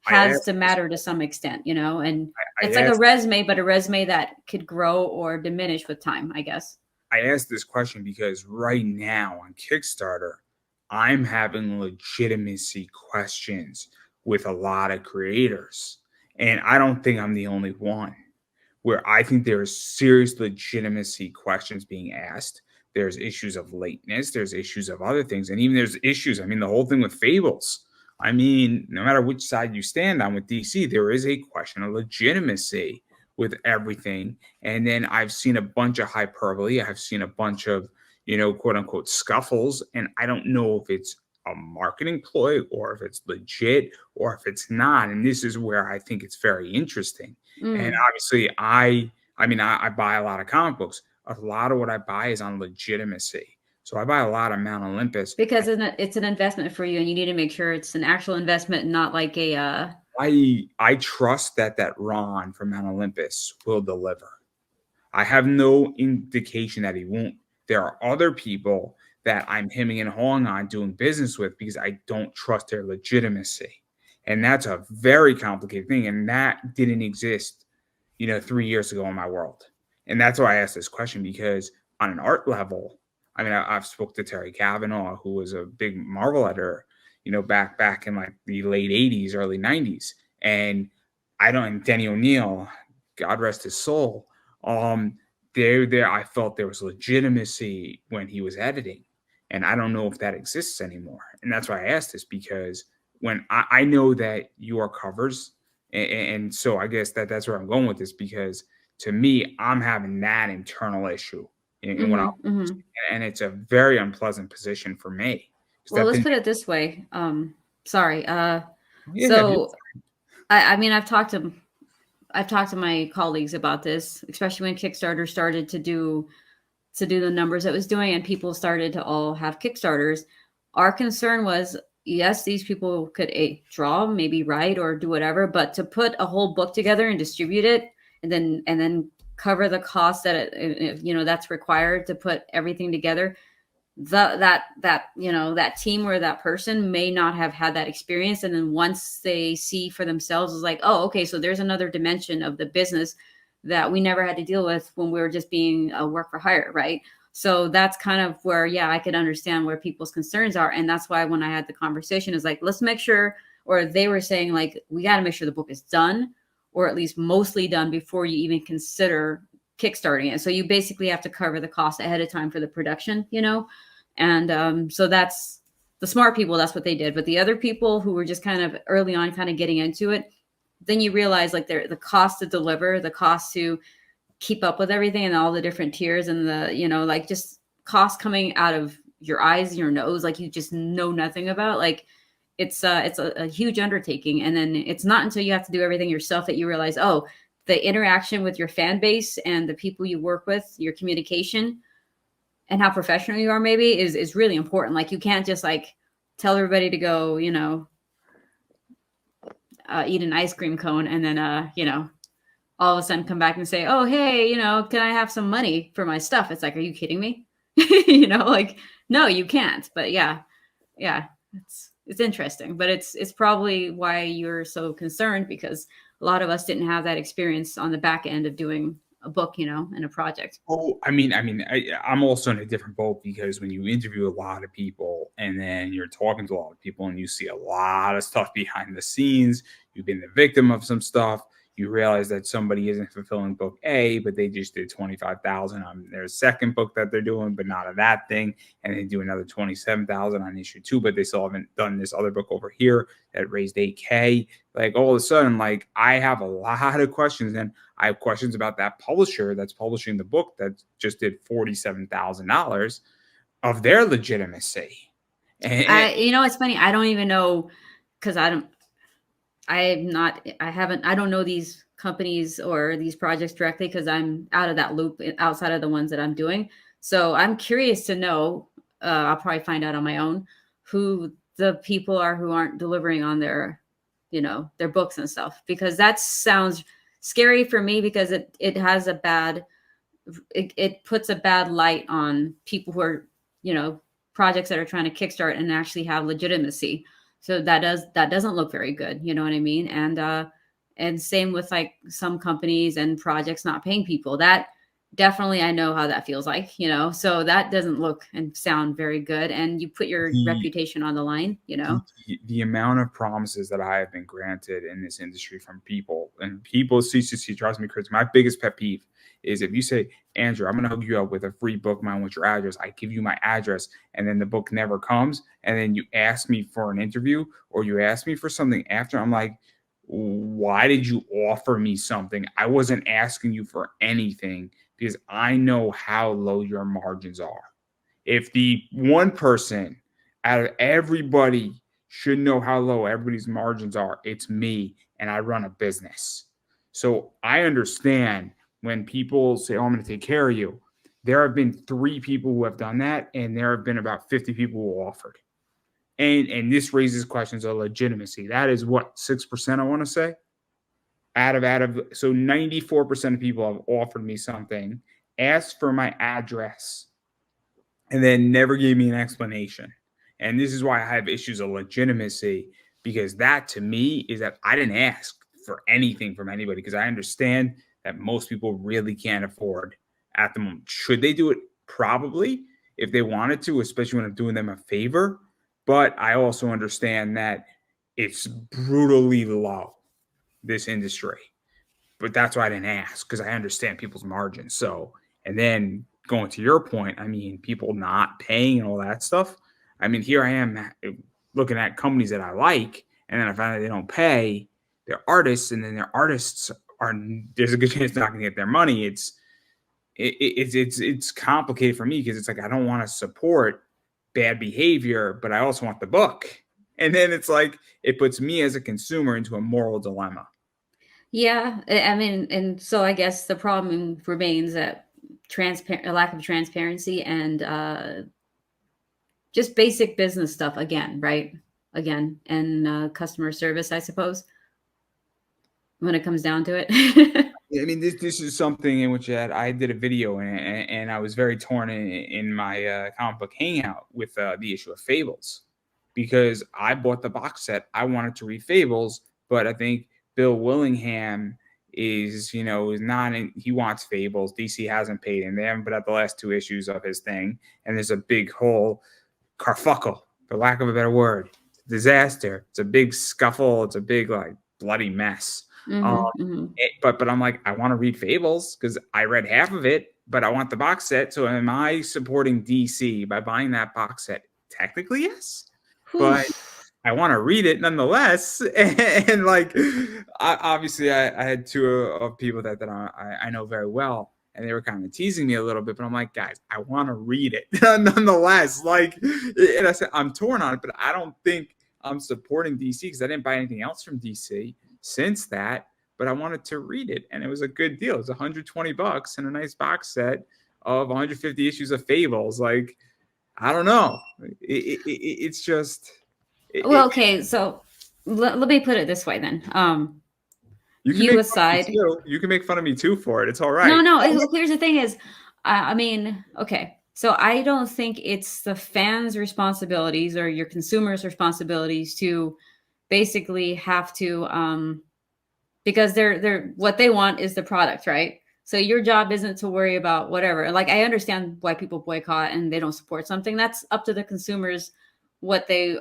has to matter to some extent, and it's like a resume, but a resume that could grow or diminish with time, I guess. I asked this question because right now on Kickstarter, I'm having legitimacy questions with a lot of creators. And I don't think I'm the only one, where I think there is serious legitimacy questions being asked. There's issues of lateness. There's issues of other things. And even there's issues. The whole thing with Fables. No matter which side you stand on with DC, there is a question of legitimacy with everything. And then I've seen a bunch of hyperbole. I've seen a bunch of, quote unquote scuffles. And I don't know if it's a marketing ploy or if it's legit or if it's not. And this is where I think it's very interesting. And obviously I buy a lot of comic books. A lot of what I buy is on legitimacy. So I buy a lot of Mount Olympus. Because it's an investment for you, and you need to make sure it's an actual investment and not like a... I trust that Ron from Mount Olympus will deliver. I have no indication that he won't. There are other people that I'm hemming and hawing on doing business with because I don't trust their legitimacy. And that's a very complicated thing. And that didn't exist, 3 years ago in my world. And that's why I asked this question, because on an art level, I've spoke to Terry Cavanaugh, who was a big Marvel editor, back in like the late 80s, early 90s. And Denny O'Neil, God rest his soul. I felt there was legitimacy when he was editing. And I don't know if that exists anymore. And that's why I asked this, because when I know that you are covers, and so I guess that's where I'm going with this, because to me, I'm having that internal issue in what and it's a very unpleasant position for me. Well, let's put it this way. Sorry. Yeah, so I've talked to my colleagues about this, especially when Kickstarter started to do the numbers it was doing and people started to all have Kickstarters. Our concern was yes, these people could draw, maybe write or do whatever, but to put a whole book together and distribute it, and then cover the cost that that's required to put everything together, that team or that person may not have had that experience, and then once they see for themselves, it's like, oh, okay, so there's another dimension of the business that we never had to deal with when we were just being a work for hire, right? So that's kind of where, yeah, I could understand where people's concerns are. And that's why when I had the conversation is like, let's make sure, or they were saying like, we got to make sure the book is done, or at least mostly done, before you even consider kickstarting it. So you basically have to cover the cost ahead of time for the production, and so that's the smart people, that's what they did. But the other people who were just kind of early on kind of getting into it, then you realize like the cost to deliver, the cost to keep up with everything and all the different tiers, and like just cost coming out of your eyes and your nose, like you just know nothing about. Like it's a huge undertaking. And then it's not until you have to do everything yourself that you realize, oh, the interaction with your fan base and the people you work with, your communication and how professional you are maybe is really important. Like you can't just like tell everybody to go, eat an ice cream cone and then, all of a sudden come back and say, oh, hey, can I have some money for my stuff? It's like, are you kidding me? Like, no, you can't. But yeah, it's interesting, but it's probably why you're so concerned, because a lot of us didn't have that experience on the back end of doing a book, and a project. Oh, I'm also in a different boat, because when you interview a lot of people and then you're talking to a lot of people and you see a lot of stuff behind the scenes, you've been the victim of some stuff. You realize that somebody isn't fulfilling book A, but they just did 25,000 on their second book that they're doing, but not of that thing, and they do another 27,000 on issue 2, but they still haven't done this other book over here that raised 8K. Like all of a sudden, like I have a lot of questions, and I have questions about that publisher that's publishing the book that just did $47,000 of their legitimacy. And It's funny. I don't even know, because I don't know these companies or these projects directly, because I'm out of that loop outside of the ones that I'm doing. So I'm curious to know, I'll probably find out on my own, who the people are who aren't delivering on their books and stuff, because that sounds scary for me, because it has it puts a bad light on people who are, projects that are trying to kickstart and actually have legitimacy. So that doesn't look very good. You know what I mean? And same with like some companies and projects not paying people. That definitely, I know how that feels like, so that doesn't look and sound very good. And you put your reputation on the line, the amount of promises that I have been granted in this industry from people, and people, CCC drives me crazy. My biggest pet peeve is if you say, Andrew, I'm going to hook you up with a free book, mine with your address. I give you my address, and then the book never comes. And then you ask me for an interview, or you ask me for something after. I'm like, why did you offer me something? I wasn't asking you for anything, because I know how low your margins are. If the one person out of everybody should know how low everybody's margins are, it's me, and I run a business. So I understand when people say, oh, I'm going to take care of you. There have been 3 people who have done that, and there have been about 50 people who offered. And this raises questions of legitimacy. That is what, 6%, I want to say? Out of so 94% of people have offered me something, asked for my address, and then never gave me an explanation. And this is why I have issues of legitimacy, because that to me is that I didn't ask for anything from anybody, because I understand that most people really can't afford at the moment. Should they do it? Probably, if they wanted to, especially when I'm doing them a favor. But I also understand that it's brutally low, this industry. But that's why I didn't ask, because I understand people's margins. So, and then going to your point, I mean, people not paying and all that stuff. I mean, here I am looking at companies that I like, and then I find that they don't pay their artists, and then their artists are, there's a good chance they're not going to get their money. It's complicated for me, because it's like I don't want to support bad behavior, but I also want the book. And then it's like it puts me as a consumer into a moral dilemma. Yeah, I mean, and so I guess the problem remains that a lack of transparency and just basic business stuff again, right? again, and customer service, I suppose, when it comes down to it. I mean, this is something in which I did a video and I was very torn in my comic book hangout with the issue of Fables, because I bought the box set. I wanted to read Fables, but I think Bill Willingham is not in, he wants Fables. DC hasn't paid him. They haven't put out the last 2 issues of his thing, and there's a big whole carfuckle, for lack of a better word, disaster. It's a big scuffle. It's a big like bloody mess. But I'm like, I want to read Fables because I read half of it, but I want the box set. So am I supporting DC by buying that box set? Technically, yes, but I want to read it nonetheless. And like, obviously, I had 2 of people that I know very well, and they were kind of teasing me a little bit. But I'm like, guys, I want to read it nonetheless. Like, and I said I'm torn on it, but I don't think I'm supporting DC because I didn't buy anything else from DC since that, but I wanted to read it, and it was a good deal. It was $120 and a nice box set of 150 issues of Fables. Like, I don't know. It's just. Well, okay, so let me put it this way then. You aside, you can make fun of me too for it. It's all right. No. Here's the thing: is, I mean, okay. So I don't think it's the fans' responsibilities or your consumers' responsibilities to basically have to, because they're what they want is the product, right? So your job isn't to worry about whatever. Like, I understand why people boycott and they don't support something. That's up to the consumers what they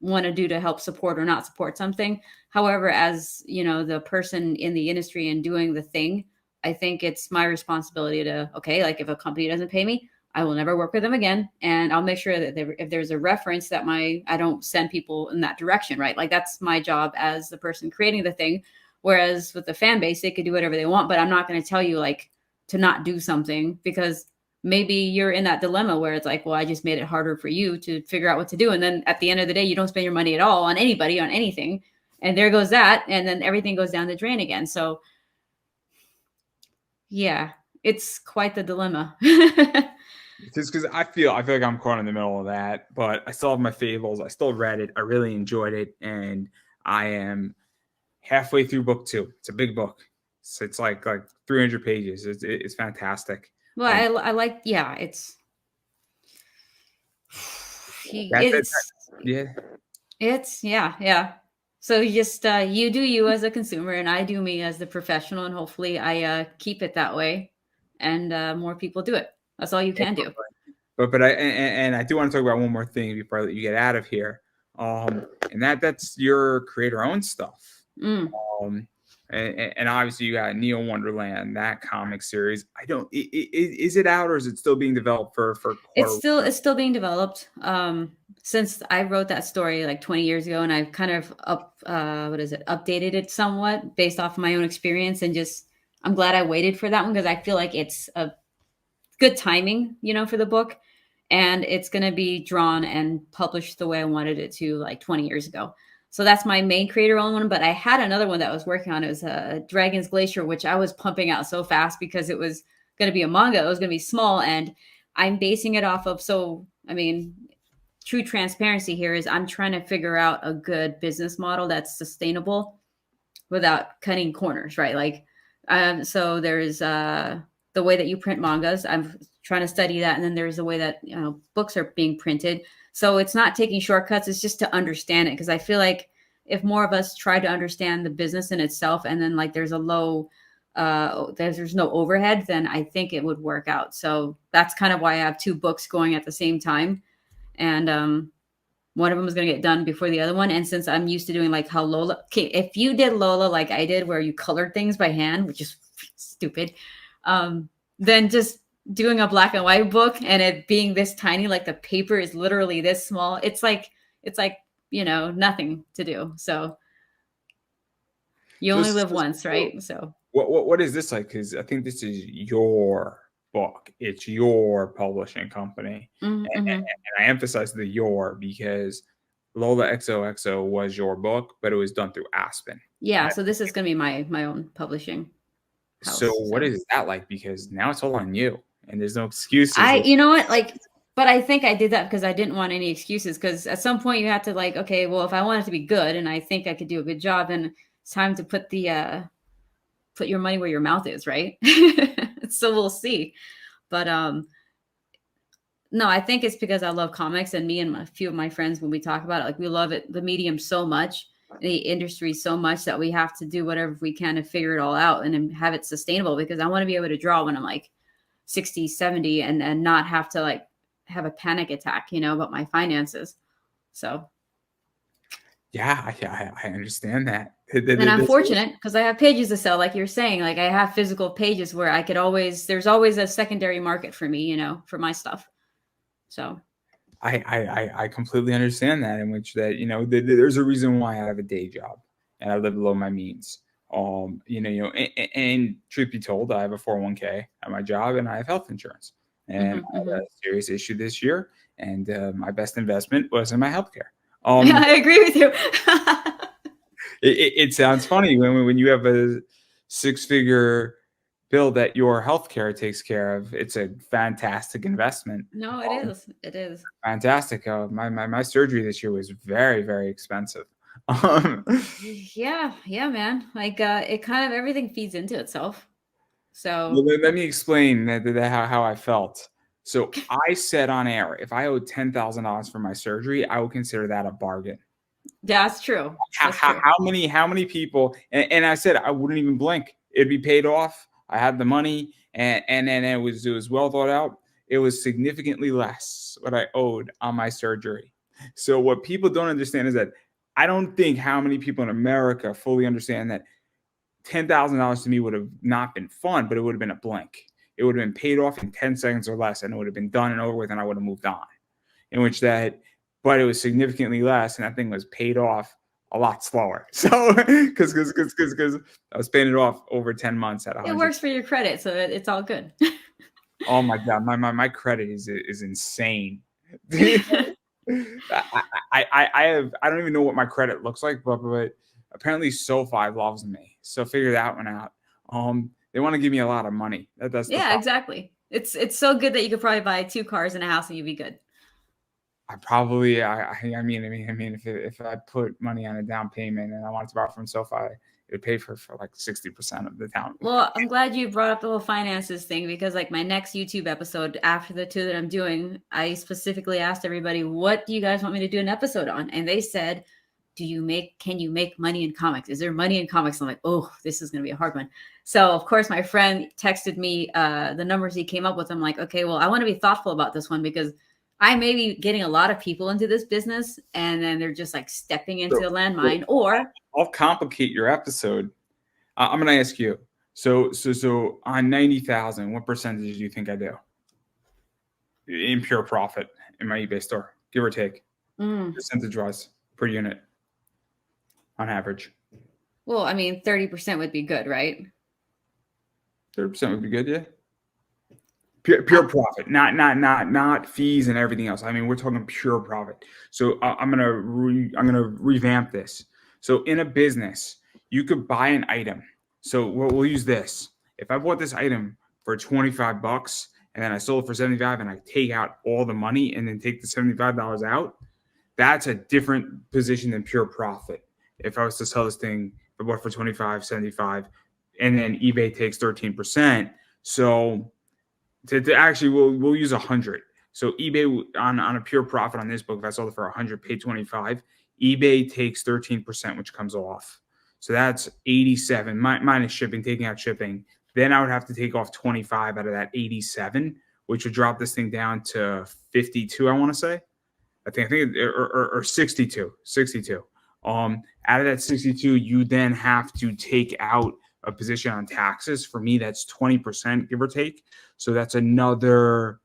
want to do to help support or not support something. However, as the person in the industry and doing the thing, I think it's my responsibility to, okay, like if a company doesn't pay me, I will never work with them again. And I'll make sure that if there's a reference that I don't send people in that direction, right? Like, that's my job as the person creating the thing. Whereas with the fan base, they could do whatever they want, but I'm not going to tell you like to not do something, because maybe you're in that dilemma where it's like, well, I just made it harder for you to figure out what to do. And then at the end of the day, you don't spend your money at all on anybody, on anything. And there goes that. And then everything goes down the drain again. So yeah, it's quite the dilemma. Just because I feel like I'm caught in the middle of that, but I still have my Fables. I still read it. I really enjoyed it. And I am halfway through book 2. It's a big book. So it's like 300 pages. It's fantastic. Well, I like, yeah, it's yeah. So you just you do you as a consumer, and I do me as the professional, and hopefully I keep it that way, and more people do it. That's all you can do. But I do want to talk about one more thing before I let you get out of here, and that's your creator-owned stuff. And obviously you got Neo Wonderland, that comic series. Is it out, or is it still being developed for It's still being developed. Since I wrote that story like 20 years ago, and I've kind of updated it somewhat based off of my own experience, and just I'm glad I waited for that one, because I feel like it's a good timing, for the book, and it's going to be drawn and published the way I wanted it to like 20 years ago. So that's my main creator-owned one. But I had another one that I was working on. It was Dragon's Glacier, which I was pumping out so fast because it was going to be a manga. It was going to be small, and I'm basing it off of. So, I mean, true transparency here is I'm trying to figure out a good business model that's sustainable without cutting corners, right? Like, so there's the way that you print mangas. I'm trying to study that. And then there's the way that, books are being printed. So it's not taking shortcuts. It's just to understand it. Because I feel like if more of us try to understand the business in itself, and then like there's a low, there's no overhead, then I think it would work out. So that's kind of why I have 2 books going at the same time. And one of them is going to get done before the other one. And since I'm used to doing like how Lola, okay, if you did Lola like I did, where you colored things by hand, which is stupid, then just doing a black and white book and it being this tiny, like the paper is literally this small. It's like, nothing to do. So you only live once, right? So what is this like? Because I think this is your book. It's your publishing company. And I emphasize the your because LolaXOXO was your book, but it was done through Aspen. Yeah. So this is going to be my own publishing house. So what is that like? Because now it's all on you. And there's no excuses. You know what? Like, But I think I did that because I didn't want any excuses. Because at some point you have to like, okay, well, if I want it to be good and I think I could do a good job, then it's time to put put your money where your mouth is, right? So we'll see. But no, I think it's because I love comics, and me and a few of my friends, when we talk about it, like we love it, the medium so much, the industry so much that we have to do whatever we can to figure it all out and then have it sustainable, because I want to be able to draw when I'm like 60, 70 and not have to like have a panic attack, about my finances. So Yeah, I understand that. and I'm fortunate because I have pages to sell, like you're saying. Like I have physical pages where I could there's always a secondary market for me, for my stuff. So I completely understand that, in which that, there's a reason why I have a day job and I live below my means. And truth be told, I have a 401k at my job and I have health insurance. And I had a serious issue this year, and my best investment was in my healthcare. I agree with you. It sounds funny when you have a 6-figure bill that your healthcare takes care of. It's a fantastic investment. No, it is. It is Fantastic. My surgery this year was very, very expensive. Yeah, man. Like it kind of everything feeds into itself. So Let me explain how I felt. So I said on air, if I owed $10,000 for my surgery, I would consider that a bargain. yeah, that's true. How many people? And I said I wouldn't even blink. It'd be paid off. I had the money, and then it was well thought out. It was significantly less what I owed on my surgery. So what people don't understand is that I don't think how many people in America fully understand that $10,000 to me would have not been fun, but it would have been a blink. It would have been paid off in 10 seconds or less, and it would have been done and over with, and I would have moved on. In which that, but it was significantly less, and that thing was paid off a lot slower. So, because I was paying it off over 10 months at 100. It works for your credit, so it's all good. Oh my God, my credit is insane. I don't even know what my credit looks like, but apparently SoFi loves me. So figure that one out. They want to give me a lot of money. That's yeah, exactly. It's so good that you could probably buy 2 cars and a house and you'd be good. I mean, if I put money on a down payment and I wanted to borrow from SoFi, it would pay for like 60% of the down. Well, I'm glad you brought up the whole finances thing, because like my next YouTube episode after the 2 that I'm doing, I specifically asked everybody, what do you guys want me to do an episode on? And they said, can you make money in comics? Is there money in comics? I'm like, oh, this is going to be a hard one. So of course my friend texted me the numbers he came up with. I'm like, okay, well, I want to be thoughtful about this one, because I may be getting a lot of people into this business and then they're just like stepping into a landmine. Or I'll complicate your episode. I'm going to ask you. So on 90,000, what percentage do you think I do in pure profit in my eBay store, give or take, percentage-wise per unit on average? Well, I mean, 30% would be good, right? 30% would be good, yeah. Pure profit, not fees and everything else. I mean, we're talking pure profit. So I'm gonna revamp this. So in a business, you could buy an item. So we'll use this. If I bought this item for $25 and then I sold it for 75, and I take out all the money and then take the $75 out, that's a different position than pure profit. If I was to sell this thing, if I bought it for 25, 75, and then eBay takes 13%. So to actually, we'll use 100. So eBay on a pure profit on this book, if I sold it for 100, paid 25, eBay takes 13%, which comes off. So that's 87 minus shipping, taking out shipping. Then I would have to take off 25 out of that 87, which would drop this thing down to 52. I want to say, I think or 62. Out of that 62, you then have to take out a position on taxes. For me, that's 20%, give or take. So that's another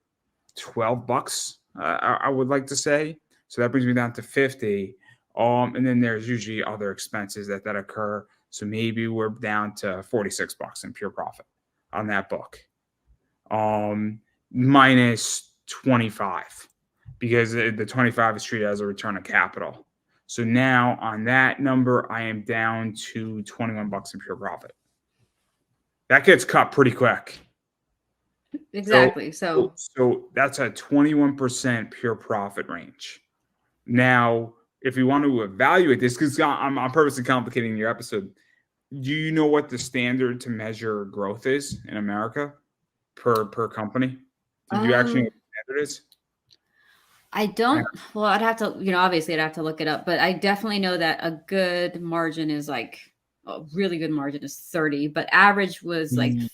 $12, I would like to say. So that brings me down to 50. And then there's usually other expenses that occur. So maybe we're down to $46 in pure profit on that book. Minus 25, because the 25 is treated as a return of capital. So now on that number, I am down to $21 in pure profit. That gets cut pretty quick. Exactly. So that's a 21% pure profit range. Now, if we want to evaluate this, because I'm purposely complicating your episode, do you know what the standard to measure growth is in America per company? Did you actually know what the standard is? I don't, well, I'd have to, obviously I'd have to look it up, but I definitely know that a good margin is like, a really good margin is 30, but average was like Mm,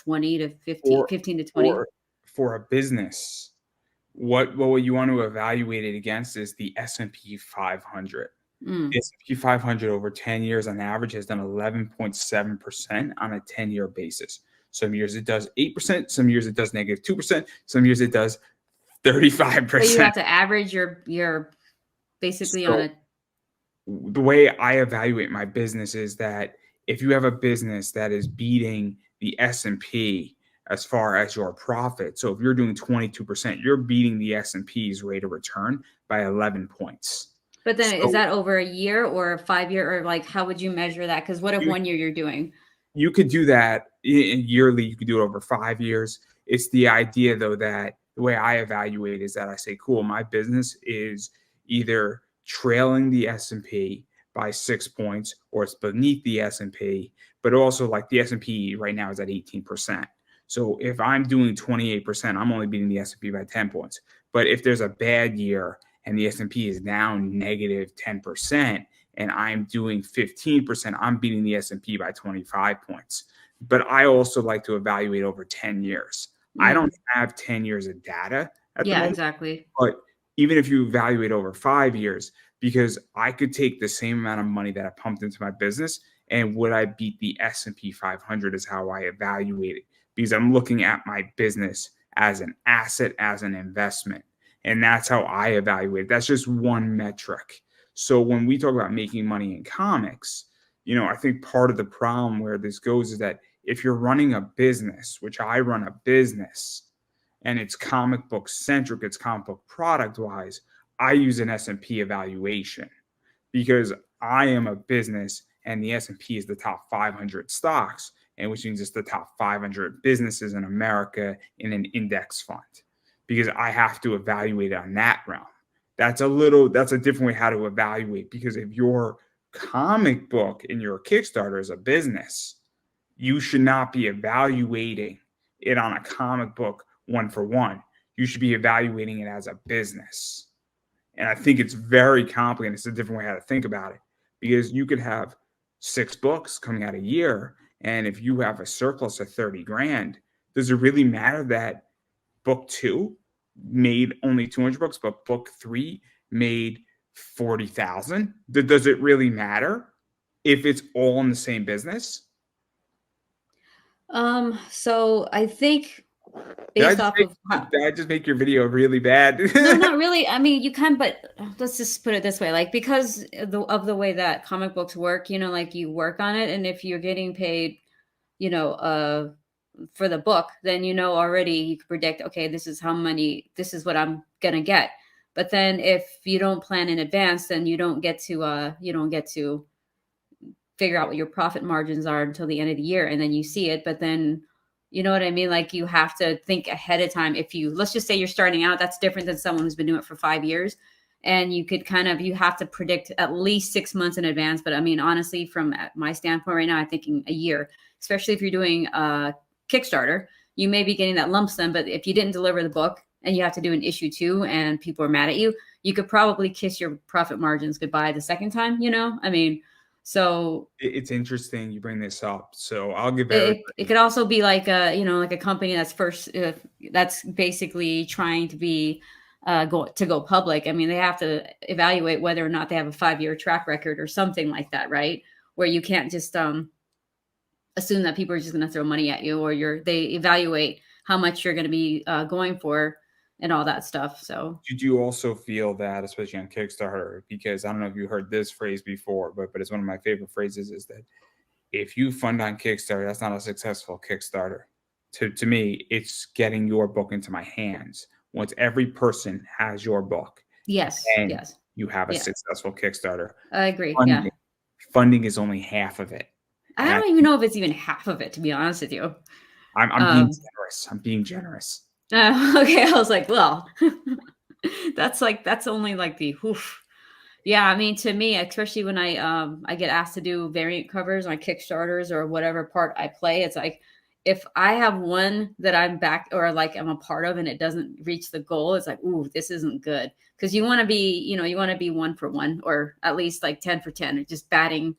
20 to 15, For 15 to 20. for a business, what you want to evaluate it against is the S&P 500. Mm. The S&P 500 over 10 years on average has done 11.7% on a 10-year basis. Some years it does 8%, some years it does negative 2%, some years it does So you 35%. have to average your basically on So a, the way I evaluate my business is that if you have a business that is beating the S&P as far as your profit, so if you're doing 22%, you're beating the S&P's rate of return by 11 points. but then is So that over a year or a 5 year, or like, how would you measure that? Because what if you 1 year you're doing? you could do that yearly. You could do it over 5 years. It's the idea, though, that the way I evaluate is that I say, cool, my business is either trailing the S&P by 6 points or it's beneath the S&P, but also like the S&P right now is at 18%. So if I'm doing 28%, I'm only beating the S&P by 10 points. But if there's a bad year and the S&P is down negative 10%, and I'm doing 15%, I'm beating the S&P by 25 points. But I also like to evaluate over 10 years. I don't Mm. have 10 years of data at the Yeah, moment, exactly. but even if you evaluate over 5 years, because I could take the same amount of money that I pumped into my business and would I beat the S&P 500 is how I evaluate it, because I'm looking at my business as an asset, as an investment. And that's how I evaluate it. That's just one metric. So when we talk about making money in comics, I think part of the problem where this goes is that if you're running a business, which I run a business, and it's comic book centric, it's comic book product wise, I use an S&P evaluation because I am a business and the S&P is the top 500 stocks, and which means it's the top 500 businesses in America in an index fund, because I have to evaluate it on that realm. That's a different way how to evaluate, because if your comic book in your Kickstarter is a business, you should not be evaluating it on a comic book one for one. You should be evaluating it as a business. And I think it's very complicated. It's a different way how to think about it, because you could have 6 books coming out a year. And if you have a surplus of 30 grand, does it really matter that book 2 made only 200 bucks, but book 3 made 40,000? Does it really matter if it's all in the same business? So I think Did I based just off make, of how, did I just make your video really bad? no, not really. I mean, you can, but let's just put it this way, like, because of the way that comic books work, like you work on it, and if you're getting paid, you know, uh, for the book, then already you can predict, okay, this is how many, this is what I'm gonna get. But then if you don't plan in advance, then you don't get to figure out what your profit margins are until the end of the year, and then you see it. But then, you know what I mean? Like, you have to think ahead of time. If you, let's just say you're starting out, that's different than someone who's been doing it for 5 years. And you could you have to predict at least 6 months in advance. But I mean, honestly, from my standpoint right now, I'm thinking a year, especially if you're doing a Kickstarter. You may be getting that lump sum, but if you didn't deliver the book and you have to do an issue 2 and people are mad at you, you could probably kiss your profit margins goodbye the second time. I mean, so It's interesting you bring this up. So I'll give it everybody. could also be like like a company that's that's basically trying to be go public. I mean, they have to evaluate whether or not they have a 5 year track record or something like that, right? Where you can't just assume that people are just going to throw money at you, or they evaluate how much you're going to be going for and all that stuff. So Did you also feel that, especially on Kickstarter, because I don't know if you heard this phrase before, but it's one of my favorite phrases, is that if you fund on Kickstarter, that's not a successful Kickstarter. To me, it's getting your book into my hands. Once every person has your book, yes, and yes, you have a yeah, successful Kickstarter. I agree. Yeah, Funding, funding is only half of it. I And I don't even know if it's even half of it, to be honest with you. I'm being generous. I'm being generous. Okay, I was like, well, that's only like the whoof. Yeah, I mean, to me, especially when I get asked to do variant covers on Kickstarters or whatever part I play, it's like if I have one that I'm back or like I'm a part of and it doesn't reach the goal, it's like, ooh, this isn't good. Because you want to be, you want to be 1 for 1 or at least like 10 for 10, or just batting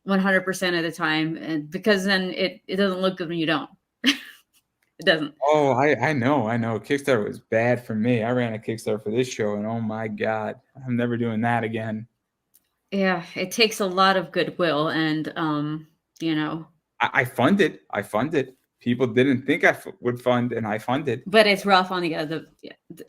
100% of the time, and because then it doesn't look good when you don't. It doesn't. Oh, I know. Kickstarter was bad for me. I ran a Kickstarter for this show, and oh my God, I'm never doing that again. Yeah, it takes a lot of goodwill, and you know, I funded. I funded. People didn't think would fund, and I funded. but it's rough on the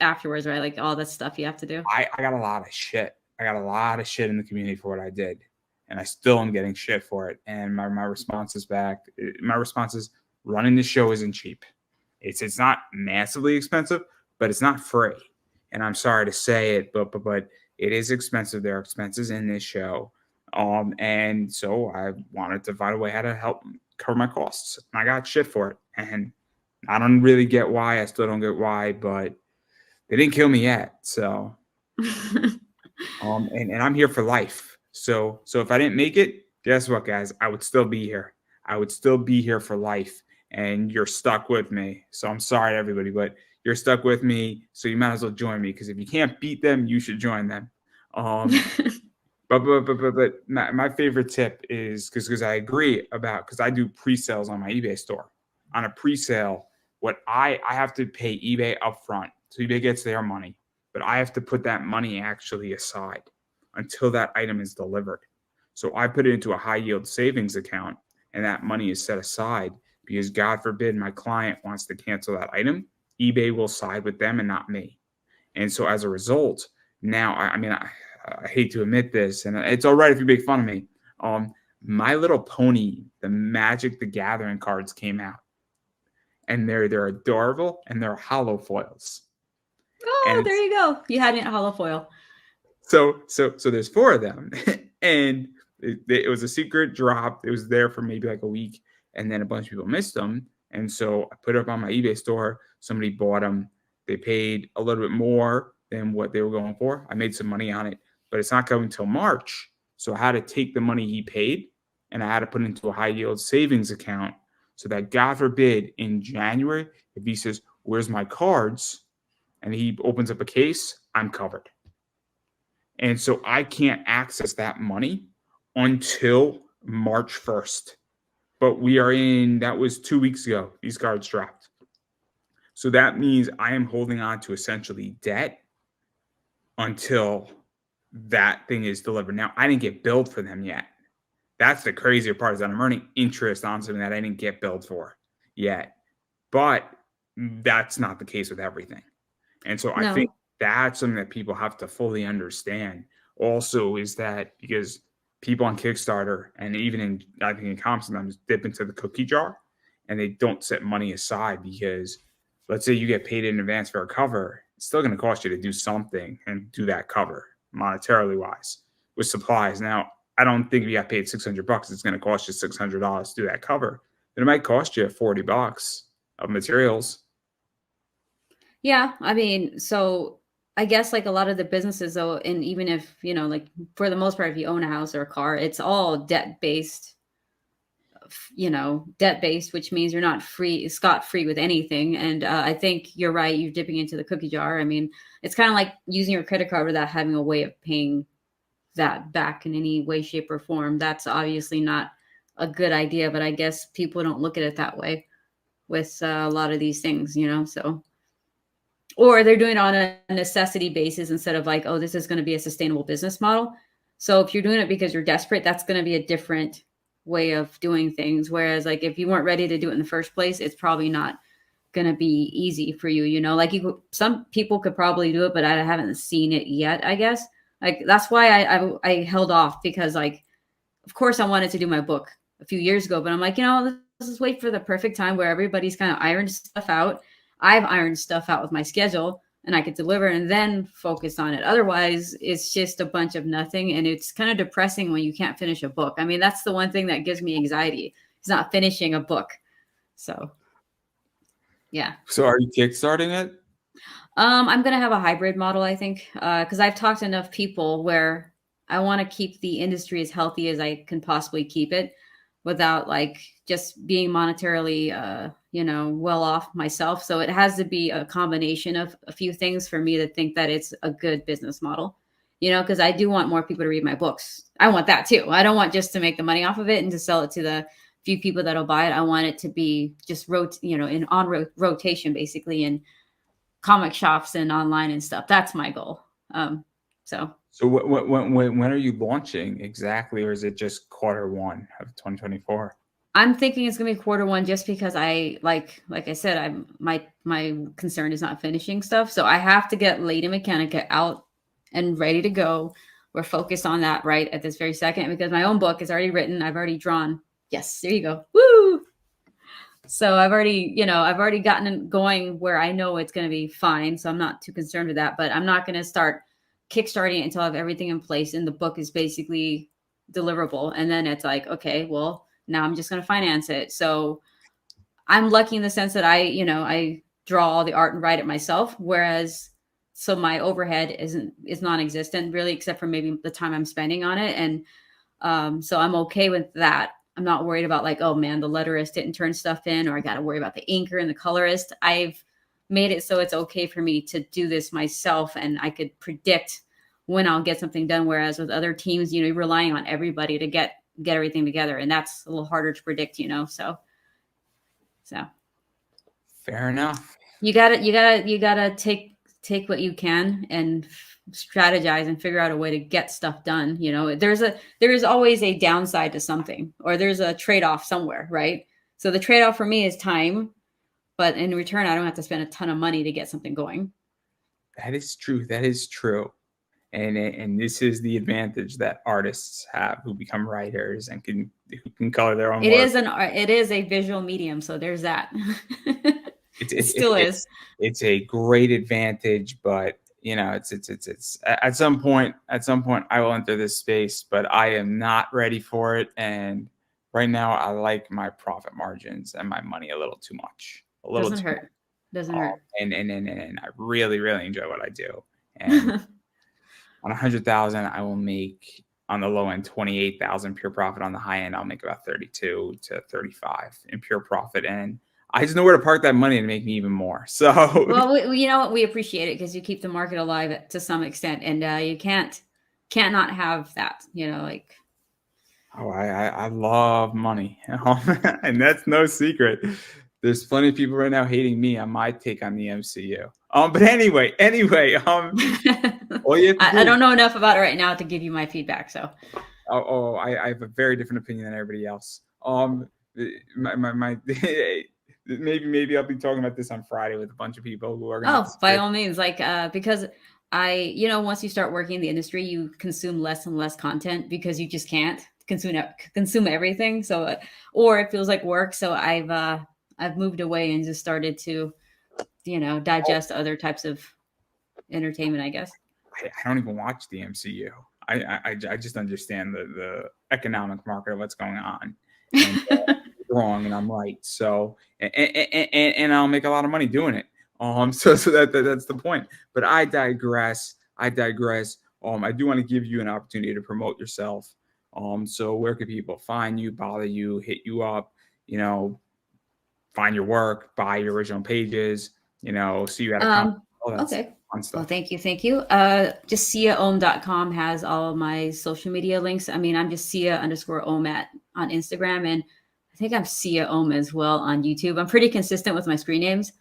afterwards, right? Like all that stuff you have to do. I got a lot of shit. I got a lot of shit in the community for what I did, and I still am getting shit for it. And my response is back. My response is running the show isn't cheap. It's not massively expensive, but it's not free. And I'm sorry to say it, but it is expensive. There are expenses in this show. And so I wanted to find a way how to help cover my costs. And I got shit for it. And I don't really get why. I still don't get why, but they didn't kill me yet. So and I'm here for life. So if I didn't make it, guess what, guys? I would still be here. I would still be here for life. And you're stuck with me. So I'm sorry, everybody, but you're stuck with me. So you might as well join me, because if you can't beat them, you should join them. But my favorite tip is because I agree because I do pre-sales on my eBay store. On a pre-sale, what I have to pay eBay upfront. So eBay gets their money, but I have to put that money actually aside until that item is delivered. So I put it into a high yield savings account, and that money is set aside. Because God forbid my client wants to cancel that item, eBay will side with them and not me. And so as a result, now, I hate to admit this, and it's all right if you make fun of me. My Little Pony, the Magic the Gathering cards came out, and they're adorable, and they're hollow foils. Oh, there you go. You had me at hollow foil. So there's 4 of them, and it was a secret drop. It was there for maybe like a week. And then a bunch of people missed them. And so I put it up on my eBay store. Somebody bought them. They paid a little bit more than what they were going for. I made some money on it, but it's not coming until March. So I had to take the money he paid, and I had to put it into a high yield savings account, so that God forbid in January, if he says, "Where's my cards?" and he opens up a case, I'm covered. And so I can't access that money until March 1st. But that was 2 weeks ago, these cards dropped. So that means I am holding on to essentially debt until that thing is delivered. Now, I didn't get billed for them yet. That's the crazier part, is that I'm earning interest on something that I didn't get billed for yet. But that's not the case with everything. And so I think that's something that people have to fully understand also, is that because people on Kickstarter and even I think in comics sometimes dip into the cookie jar, and they don't set money aside, because let's say you get paid in advance for a cover, it's still going to cost you to do something and do that cover monetarily wise with supplies. Now, I don't think if you got paid $600, it's going to cost you $600 to do that cover. But it might cost you $40 of materials. Yeah, I mean, so I guess like a lot of the businesses though, and even if, like for the most part, if you own a house or a car, it's all debt-based, which means you're not scot-free with anything. And I think you're right. You're dipping into the cookie jar. I mean, it's kind of like using your credit card without having a way of paying that back in any way, shape, or form. That's obviously not a good idea, but I guess people don't look at it that way with a lot of these things, so. Or they're doing it on a necessity basis instead of like, oh, this is going to be a sustainable business model. So if you're doing it because you're desperate, that's going to be a different way of doing things. Whereas like if you weren't ready to do it in the first place, it's probably not going to be easy for you. Like some people could probably do it, but I haven't seen it yet, I guess. Like that's why I held off, because like, of course I wanted to do my book a few years ago, but I'm like, let's just wait for the perfect time where everybody's kind of ironed stuff out. I've ironed stuff out with my schedule and I could deliver and then focus on it. Otherwise, it's just a bunch of nothing. And it's kind of depressing when you can't finish a book. I mean, that's the one thing that gives me anxiety. It's not finishing a book. So Yeah. So are you kickstarting it? I'm gonna have a hybrid model, I think, because I've talked to enough people where I want to keep the industry as healthy as I can possibly keep it, without like just being monetarily, well off myself. So it has to be a combination of a few things for me to think that it's a good business model. Because I do want more people to read my books. I want that too. I don't want just to make the money off of it and to sell it to the few people that'll buy it. I want it to be just rotation basically, and comic shops and online and stuff. That's my goal. So So when are you launching exactly, or is it just Q1 of 2024? I'm thinking it's gonna be Q1 just because I like I said, my concern is not finishing stuff. So I have to get Lady Mechanica out and ready to go. We're focused on that right at this very second because my own book is already written. I've already drawn. Yes, there you go. Woo! So I've already gotten it going where I know it's going to be fine. So I'm not too concerned with that, but I'm not going to start kickstarting it until I have everything in place and the book is basically deliverable. And then it's like, okay, well, now I'm just going to finance it. So I'm lucky in the sense that I draw all the art and write it myself. Whereas, so my overhead is non-existent really, except for maybe the time I'm spending on it. And so I'm okay with that. I'm not worried about like, oh man, the letterist didn't turn stuff in, or I got to worry about the inker and the colorist. I've made it so it's okay for me to do this myself, and I could predict when I'll get something done. Whereas with other teams, you're relying on everybody to get everything together, and that's a little harder to predict, So Fair enough. you gotta take what you can and strategize and figure out a way to get stuff done. There is always a downside to something, or there's a trade-off somewhere, right? So the trade-off for me is time, but in return, I don't have to spend a ton of money to get something going. That is true. That is true. And this is the advantage that artists have who become writers and who can color their own work. It is a visual medium, so there's that. It still is. It's a great advantage, but it's at some point I will enter this space, but I am not ready for it. And right now I like my profit margins and my money a little too much. Doesn't hurt. And I really, really enjoy what I do. And on 100,000, I will make on the low end 28,000 pure profit. On the high end, I'll make about 32 to 35 in pure profit. And I just know where to park that money to make me even more. So, well, you know what? We appreciate it because you keep the market alive to some extent, and you can't not have that. I love money, and that's no secret. There's plenty of people right now hating me on my take on the MCU. But anyway, I don't know enough about it right now to give you my feedback. So, I have a very different opinion than everybody else. Maybe I'll be talking about this on Friday with a bunch of people who are. By all means, because once you start working in the industry, you consume less and less content because you just can't consume everything. So, or it feels like work. So I've moved away and just started to, digest other types of entertainment, I guess. I don't even watch the MCU. I just understand the economic market of what's going on. And, wrong and I'm right. So and I'll make a lot of money doing it. So that's the point. But I digress. I do want to give you an opportunity to promote yourself. So where can people find you, bother you, hit you up, find your work, buy your original pages, see you at a okay. Well, thank you. Just siaohm.com has all of my social media links. I mean, I'm just Sia_Ohm on Instagram, and I think I'm Sia Ohm as well on YouTube. I'm pretty consistent with my screen names.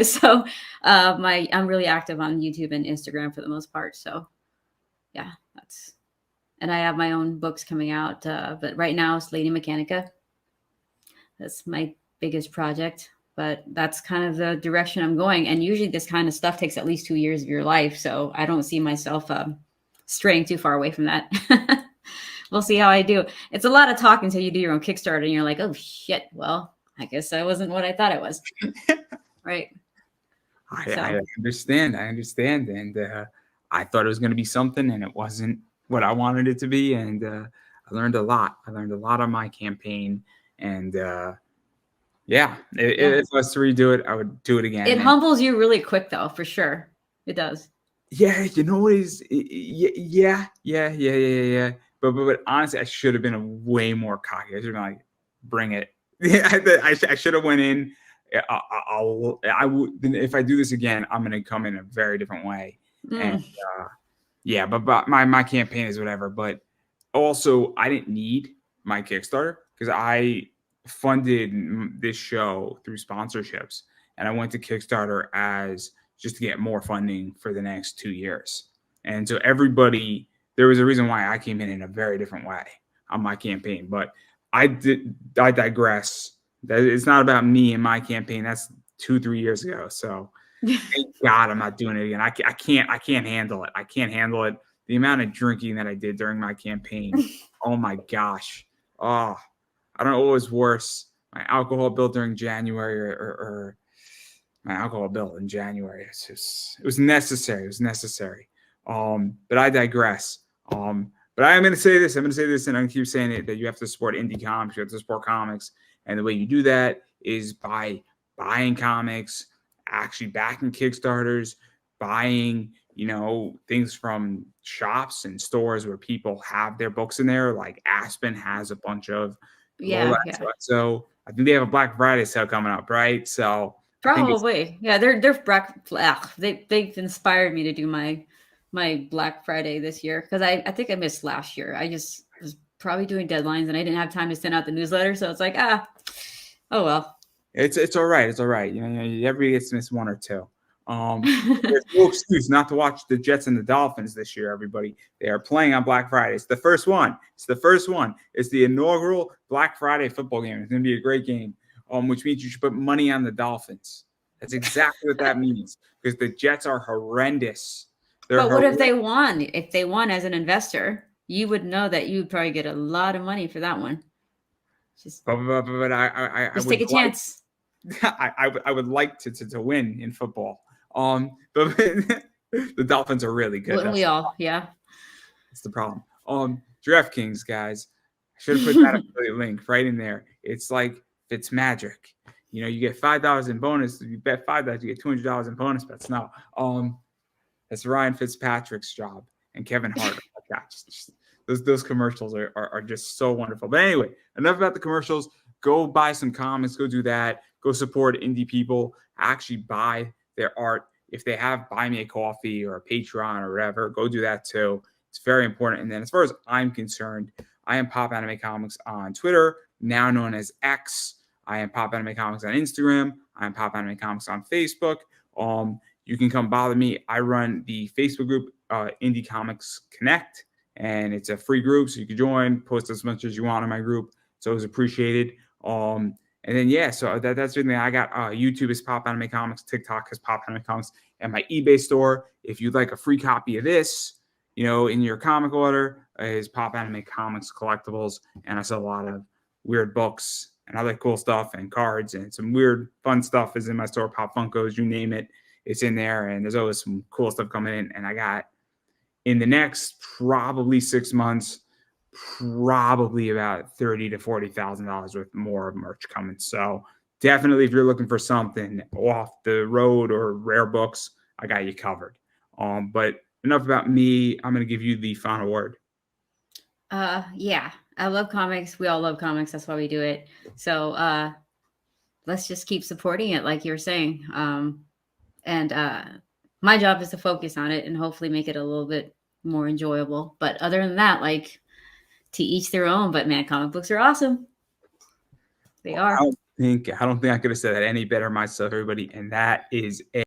So I'm really active on YouTube and Instagram for the most part. So yeah, and I have my own books coming out. But right now it's Lady Mechanica. That's my biggest project, but that's kind of the direction I'm going. And usually this kind of stuff takes at least 2 years of your life. So I don't see myself straying too far away from that. We'll see how I do. It's a lot of talk until you do your own Kickstarter and you're like, oh shit, well, I guess I wasn't what I thought it was. Right. I understand. And I thought it was going to be something and it wasn't what I wanted it to be. And I learned a lot. I learned a lot on my campaign. And Yeah. If I was to redo it, I would do it again. It humbles you really quick, though, for sure. It does. Yeah, you know what is? Yeah. But honestly, I should have been a way more cocky. I should have been like, bring it. Yeah, I should have went in. I would. If I do this again, I'm gonna come in a very different way. And yeah, but my campaign is whatever. But also, I didn't need my Kickstarter because I funded this show through sponsorships, and I went to Kickstarter as just to get more funding for the next 2 years. And so everybody, there was a reason why I came in a very different way on my campaign. But I digress. That it's not about me and my campaign. That's 2-3 years ago. So thank God I'm not doing it again. I can't handle it. I can't handle it. The amount of drinking that I did during my campaign. Oh my gosh. Oh, I don't know what was worse. My alcohol bill during January or my alcohol bill in January. It was necessary. It was necessary. But I digress. But I'm going to say this. I'm going to say this, and I'm going to keep saying it, that you have to support indie comics. You have to support comics. And the way you do that is by buying comics, actually backing Kickstarters, buying, things from shops and stores where people have their books in there. Like Aspen has a bunch of LolaXOXO. I think they have a Black Friday sale coming up, right? So probably, they've inspired me to do my Black Friday this year because I think I missed last year. I just was probably doing deadlines and I didn't have time to send out the newsletter, so it's like oh well. It's all right. It's all right. Everybody gets to miss one or two. There's no excuse not to watch the Jets and the Dolphins this year, everybody. They are playing on Black Friday. It's the first one. It's the inaugural Black Friday football game. It's going to be a great game, which means you should put money on the Dolphins. That's exactly what that means, because the Jets are horrendous. But what if they won? If they won as an investor, you would know that you would probably get a lot of money for that one. Just take a chance. I would like to win in football. But the Dolphins are really good. Wouldn't we all? Yeah. That's the problem. DraftKings, guys. I should have put that affiliate link right in there. It's like it's magic. You get $5 in bonus. If you bet $5, you get $200 in bonus bets. No. That's Ryan Fitzpatrick's job and Kevin Hart. Those commercials are just so wonderful. But anyway, enough about the commercials. Go buy some comics. Go do that. Go support indie people. Actually buy their art. If they have Buy Me a Coffee or a Patreon or whatever, go do that too. It's very important. And then as far as I'm concerned, I am Pop Anime Comics on Twitter, now known as X. I am Pop Anime Comics on Instagram. I am Pop Anime Comics on Facebook. You can come bother me. I run the Facebook group, Indie Comics Connect, and it's a free group, so you can join, post as much as you want in my group. It's always appreciated. And then, so that's the thing. I got YouTube is Pop Anime Comics, TikTok is Pop Anime Comics, and my eBay store, if you'd like a free copy of this, in your comic order, is Pop Anime Comics Collectibles. And I sell a lot of weird books and other cool stuff and cards, and some weird fun stuff is in my store. Pop Funkos, you name it, it's in there. And there's always some cool stuff coming in. And I got, in the next probably 6 months, probably about $30,000 to $40,000 worth more of merch coming. So definitely, if you're looking for something off the road or rare books, I got you covered. But enough about me. I'm going to give you the final word. Yeah, I love comics. We all love comics. That's why we do it. So let's just keep supporting it, like you were saying. And my job is to focus on it and hopefully make it a little bit more enjoyable. But other than that, to each their own. But man, comic books are awesome. They are. I don't think I could have said that any better myself, everybody. And that is it.